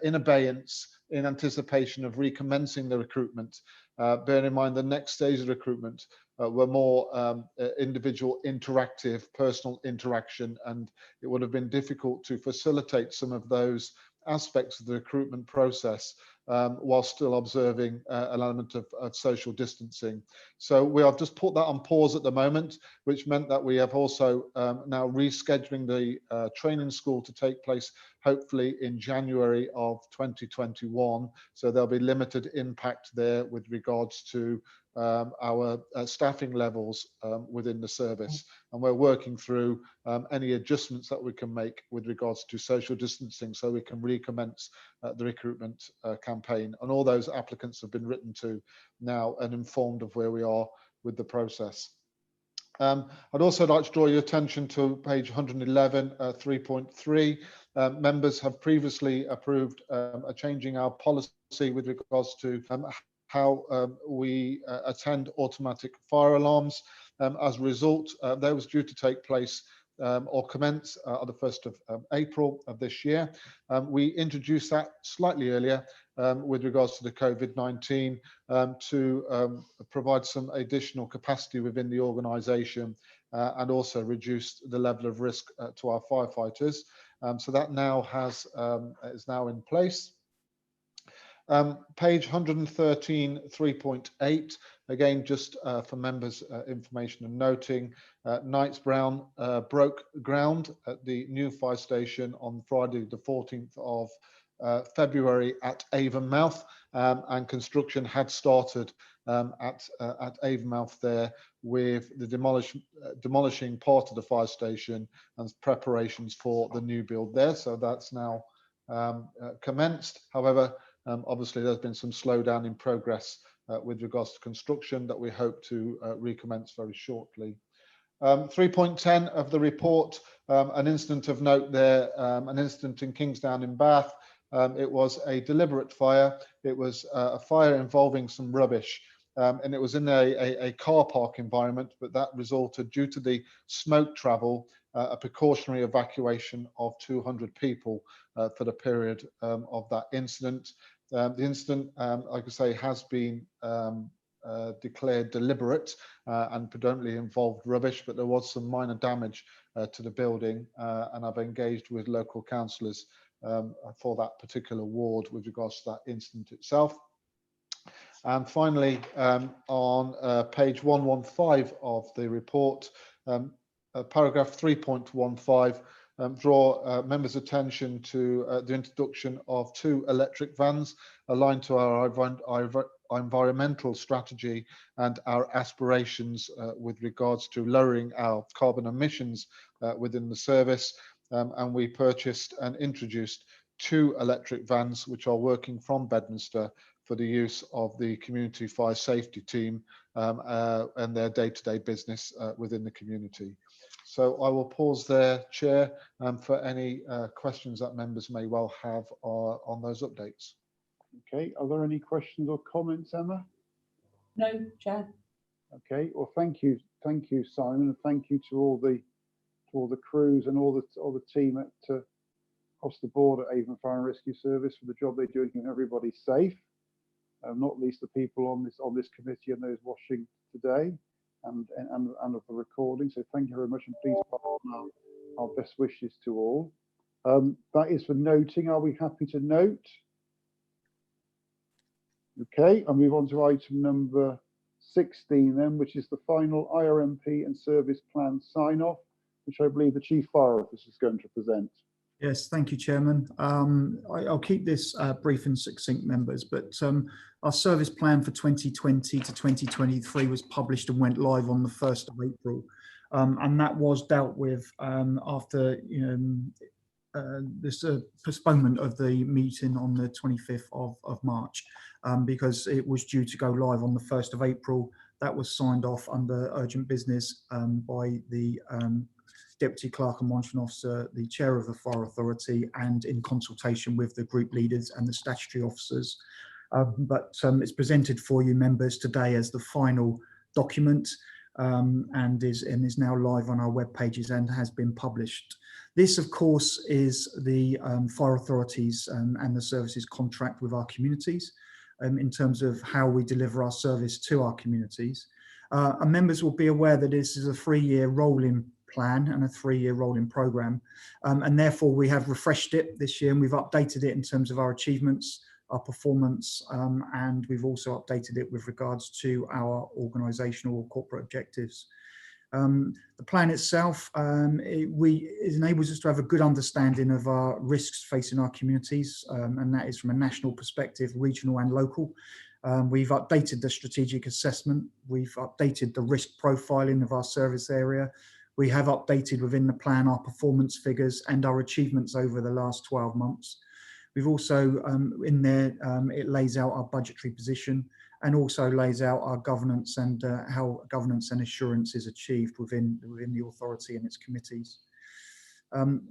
in abeyance in anticipation of recommencing the recruitment. Bear in mind the next stage of recruitment were more individual interactive, personal interaction, and it would have been difficult to facilitate some of those aspects of the recruitment process while still observing an element of social distancing. So we have just put that on pause at the moment, which meant that we have also now rescheduling the training school to take place hopefully in January of 2021. So there'll be limited impact there with regards to our staffing levels within the service, and we're working through any adjustments that we can make with regards to social distancing so we can recommence the recruitment campaign. And all those applicants have been written to now and informed of where we are with the process. I'd also like to draw your attention to page 111, 3.3. Members have previously approved changing our policy with regards to how we attend automatic fire alarms. As a result, that was due to take place or commence on the 1st of April of this year. We introduced that slightly earlier with regards to the COVID-19 to provide some additional capacity within the organisation and also reduce the level of risk to our firefighters. So that now is now in place. Page 113, 3.8, again, just for members' information and noting, Knights Brown broke ground at the new fire station on Friday, the 14th of February at Avon Mouth, and construction had started at Avonmouth there with the demolishing part of the fire station and preparations for the new build there. So that's now commenced. However, obviously there's been some slowdown in progress with regards to construction that we hope to recommence very shortly. 3.10 of the report, an incident of note there, an incident in Kingsdown in Bath. It was a deliberate fire. It was a fire involving some rubbish, and it was in a car park environment, but that resulted, due to the smoke travel, a precautionary evacuation of 200 people for the period of that incident. The incident, like I say, has been declared deliberate and predominantly involved rubbish, but there was some minor damage to the building, and I've engaged with local councillors for that particular ward with regards to that incident itself. And finally, on page 115 of the report, paragraph 3.15, draw members' attention to the introduction of 2 electric vans aligned to our environmental strategy and our aspirations with regards to lowering our carbon emissions within the service. And we purchased and introduced 2 electric vans which are working from Bedminster for the use of the community fire safety team and their day-to-day business within the community. So I will pause there, Chair, for any questions that members may well have on those updates. Okay, are there any questions or comments, Emma? No, Chair. Okay, well, thank you, Simon, and thank you to all the crews and all the team at across the board at Avon Fire and Rescue Service for the job they're doing keeping everybody safe, not least the people on this committee and those watching today and of the recording. So thank you very much, and please pass on our best wishes to all. That is for noting. Are we happy to note? Okay, I'll move on to item number 16 then, which is the final IRMP and service plan sign-off, which I believe the Chief Fire Officer is going to present. Yes, thank you, Chairman. I'll keep this brief and succinct, members, but our service plan for 2020 to 2023 was published and went live on the 1st of April. and that was dealt with after this postponement of the meeting on the 25th of March, because it was due to go live on the 1st of April. That was signed off under urgent business by the Deputy Clerk and Monitoring Officer, the Chair of the Fire Authority, and in consultation with the group leaders and the statutory officers. But it's presented for you members today as the final document, and is now live on our web pages and has been published. This, of course, is the Fire Authorities and the services contract with our communities in terms of how we deliver our service to our communities. And members will be aware that this is a 3-year rolling plan and a 3-year rolling programme, and therefore we have refreshed it this year and we've updated it in terms of our achievements, our performance, and we've also updated it with regards to our organisational or corporate objectives. The plan itself it enables us to have a good understanding of our risks facing our communities, and that is from a national perspective, regional and local. We've updated the strategic assessment, we've updated the risk profiling of our service area, we have updated within the plan our performance figures and our achievements over the last 12 months. We've also, in there, it lays out our budgetary position and also lays out our governance and how governance and assurance is achieved within the authority and its committees.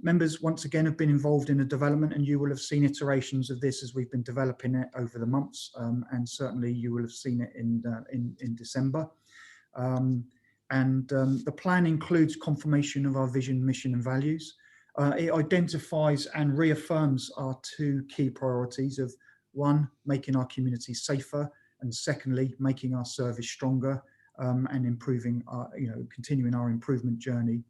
Members, once again, have been involved in the development, and you will have seen iterations of this as we've been developing it over the months, and certainly you will have seen it in December. The plan includes confirmation of our vision, mission and values. It identifies and reaffirms our 2 key priorities of 1, making our communities safer, and secondly, making our service stronger, and improving our, continuing our improvement journey.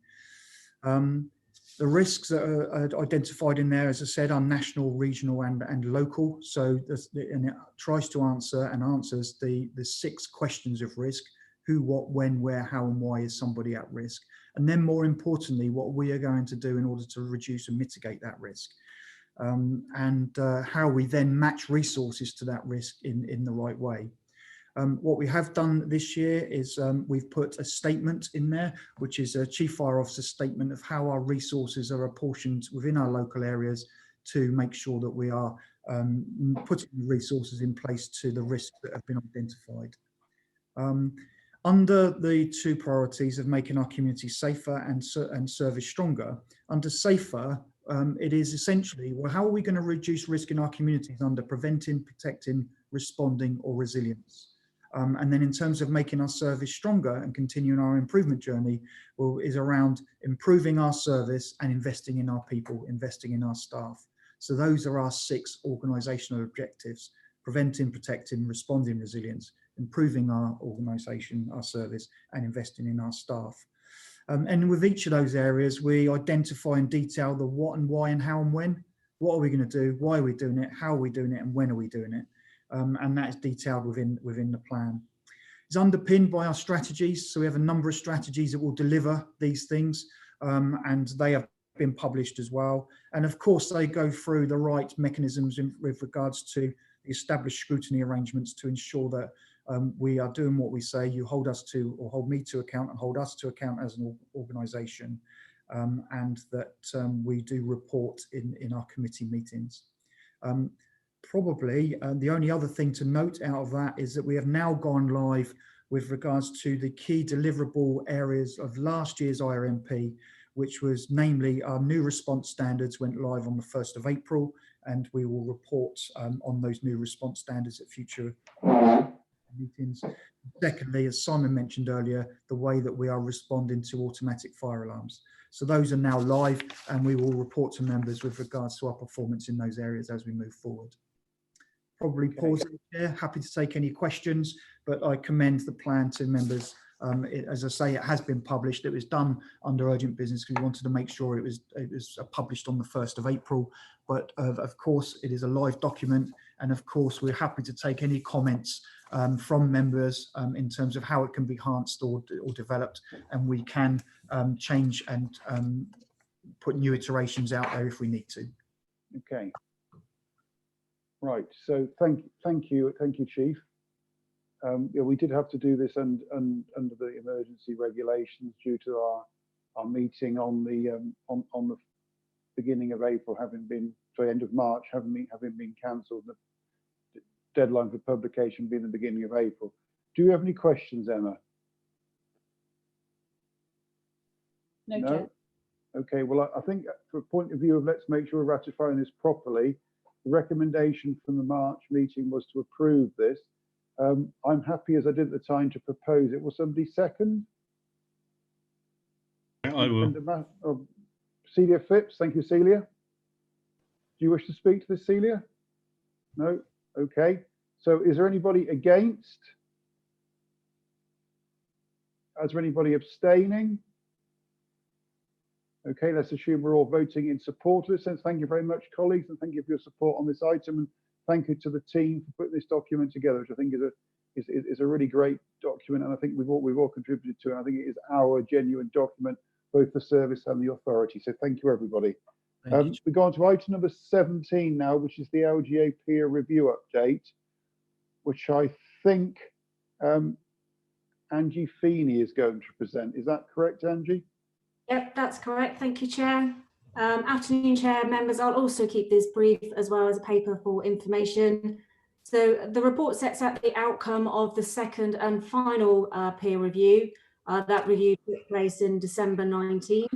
The risks that are identified in there, as I said, are national, regional and local. So and it tries to answer and answers the 6 questions of risk: who, what, when, where, how and why is somebody at risk? And then more importantly, what we are going to do in order to reduce and mitigate that risk. And how we then match resources to that risk in the right way. What we have done this year is we've put a statement in there, which is a Chief Fire Officer statement of how our resources are apportioned within our local areas to make sure that we are putting resources in place to the risks that have been identified. Under the 2 priorities of making our community safer and service stronger, under safer, it is essentially, well, how are we going to reduce risk in our communities under preventing, protecting, responding or resilience? And then in terms of making our service stronger and continuing our improvement journey, well, is around improving our service and investing in our people, investing in our staff. So those are our 6 organisational objectives: preventing, protecting, responding, resilience, improving our organisation, our service, and investing in our staff. And with each of those areas, we identify in detail the what and why and how and when. What are we going to do? Why are we doing it? How are we doing it? And when are we doing it? And that is detailed within the plan. It's underpinned by our strategies. So we have a number of strategies that will deliver these things, and they have been published as well. And of course, they go through the right mechanisms with regards to the established scrutiny arrangements to ensure that we are doing what we say. You hold us to, or hold me to account and hold us to account as an organisation, and that we do report in our committee meetings. Probably the only other thing to note out of that is that we have now gone live with regards to the key deliverable areas of last year's IRMP, which was namely our new response standards went live on the 1st of April, and we will report on those new response standards at future meetings. Secondly, as Simon mentioned earlier, the way that we are responding to automatic fire alarms. So those are now live, and we will report to members with regards to our performance in those areas as we move forward. Probably pause there. Happy to take any questions, but I commend the plan to members. As I say, it has been published. It was done under urgent business because we wanted to make sure it was published on the 1st of April. But of course, it is a live document, and of course, we're happy to take any comments from members in terms of how it can be enhanced or developed, and we can change and put new iterations out there if we need to. Okay. Right. So thank you, Chief. Yeah, we did have to do this under the emergency regulations due to our meeting on the beginning of April end of March having been cancelled. The deadline for publication being the beginning of April. Do you have any questions, Emma? No. Okay. Well, I think from a point of view of let's make sure we're ratifying this properly, the recommendation from the March meeting was to approve this. I'm happy, as I did at the time, to propose it. Will somebody second? I will. Celia Phipps. Thank you, Celia. Do you wish to speak to this, Celia? No? Okay. So is there anybody against? Is there anybody abstaining? Okay, let's assume we're all voting in support of this. Thank you very much, colleagues, and thank you for your support on this item. And thank you to the team for putting this document together, which I think is a really great document, and I think we've all contributed to it. I think it is our genuine document, both the service and the authority. So thank you, everybody. We go on to item number 17 now, which is the LGA peer review update, which I think Angie Feeney is going to present. Is that correct, Angie? Yep, that's correct. Thank you, Chair. Afternoon, Chair, members. I'll also keep this brief as well as a paper for information. So the report sets out the outcome of the second and final peer review. That review took place in December 19.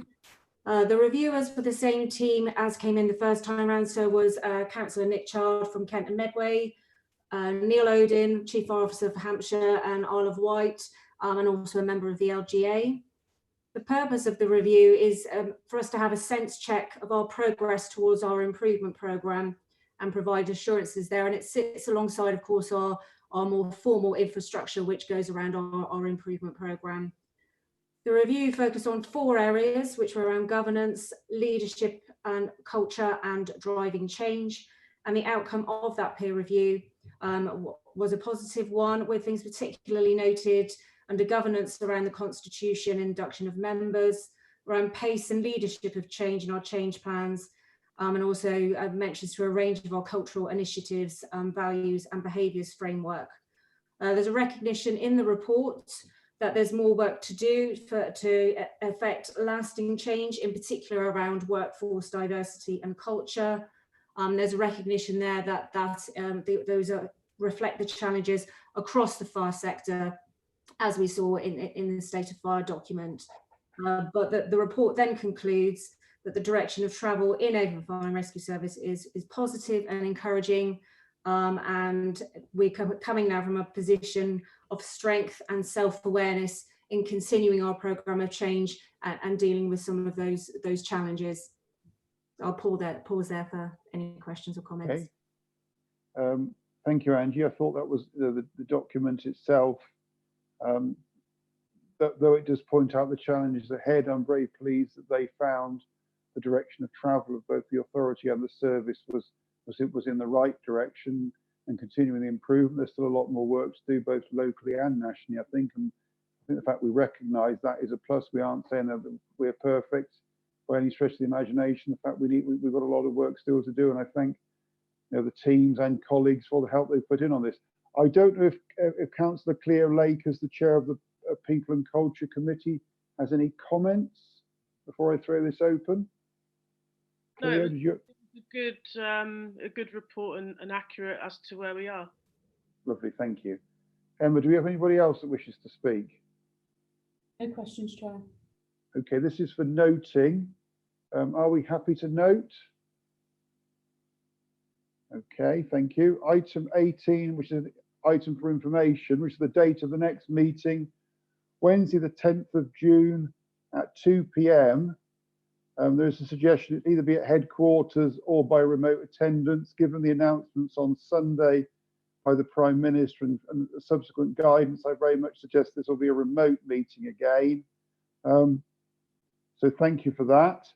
The reviewers were the same team as came in the first time around. So was Councillor Nick Child from Kent and Medway, Neil Odin, Chief Fire Officer for Hampshire and Isle of Wight, and also a member of the LGA. The purpose of the review is for us to have a sense check of our progress towards our improvement programme and provide assurances there. And it sits alongside, of course, our more formal infrastructure, which goes around our improvement programme. The review focused on 4 areas, which were around governance, leadership and culture and driving change. And the outcome of that peer review was a positive one, with things particularly noted under governance around the constitution, induction of members, around pace and leadership of change in our change plans, and also mentions to a range of our cultural initiatives, values and behaviours framework. There's a recognition in the report that there's more work to do to affect lasting change, in particular around workforce diversity and culture. There's a recognition there that those reflect the challenges across the fire sector, as we saw in the State of Fire document. But the report then concludes that the direction of travel in Avon Fire and Rescue Service is positive and encouraging, and we're coming now from a position of strength and self-awareness in continuing our programme of change and dealing with some of those challenges. I'll pause there for any questions or comments. Okay. Thank you, Angie. I thought that was the document itself. Though it does point out the challenges ahead, I'm very pleased that they found the direction of travel of both the authority and the service was in the right direction and continuing the improvement. There's still a lot more work to do, both locally and nationally, I think. And I think the fact we recognise that is a plus. We aren't saying that we're perfect by any stretch of the imagination. The fact we've got a lot of work still to do, and I thank the teams and colleagues for the help they've put in on this. I don't know if Councillor Cleo Lake, as the chair of the People and Culture Committee, has any comments before I throw this open. No, a good report and accurate as to where we are. Lovely, thank you. Emma, do we have anybody else that wishes to speak? No questions, Chair. Okay, this is for noting. Are we happy to note? Okay, thank you. Item 18, which is an item for information, which is the date of the next meeting, Wednesday the 10th of June at 2 p.m. There's a suggestion it either be at headquarters or by remote attendance. Given the announcements on Sunday by the Prime Minister and subsequent guidance, I very much suggest this will be a remote meeting again. So thank you for that.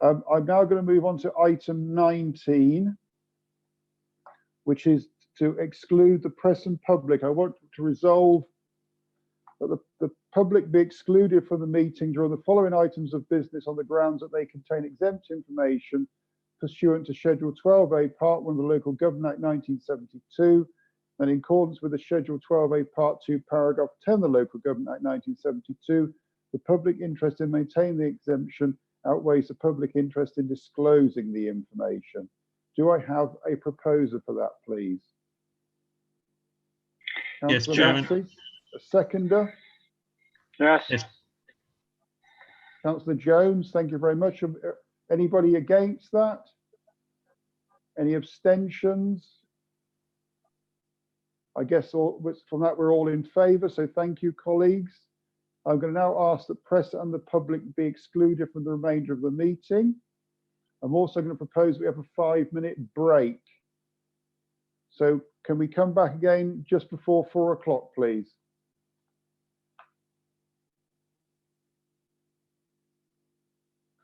I'm now going to move on to item 19, which is to exclude the press and public. I want to resolve that the public be excluded from the meeting during the following items of business on the grounds that they contain exempt information pursuant to Schedule 12A, Part 1 of the Local Government Act 1972, and in accordance with the Schedule 12A Part 2, Paragraph 10 of the Local Government Act 1972, the public interest in maintaining the exemption outweighs the public interest in disclosing the information. Do I have a proposer for that, please? Yes, Councillor Chairman. Massey, a seconder? Yes. Councillor Jones, thank you very much. Anybody against that? Any abstentions? I guess from that we're all in favour, so thank you, colleagues. I'm going to now ask that press and the public be excluded from the remainder of the meeting. I'm also going to propose we have a 5-minute break. So can we come back again just before 4 o'clock, please?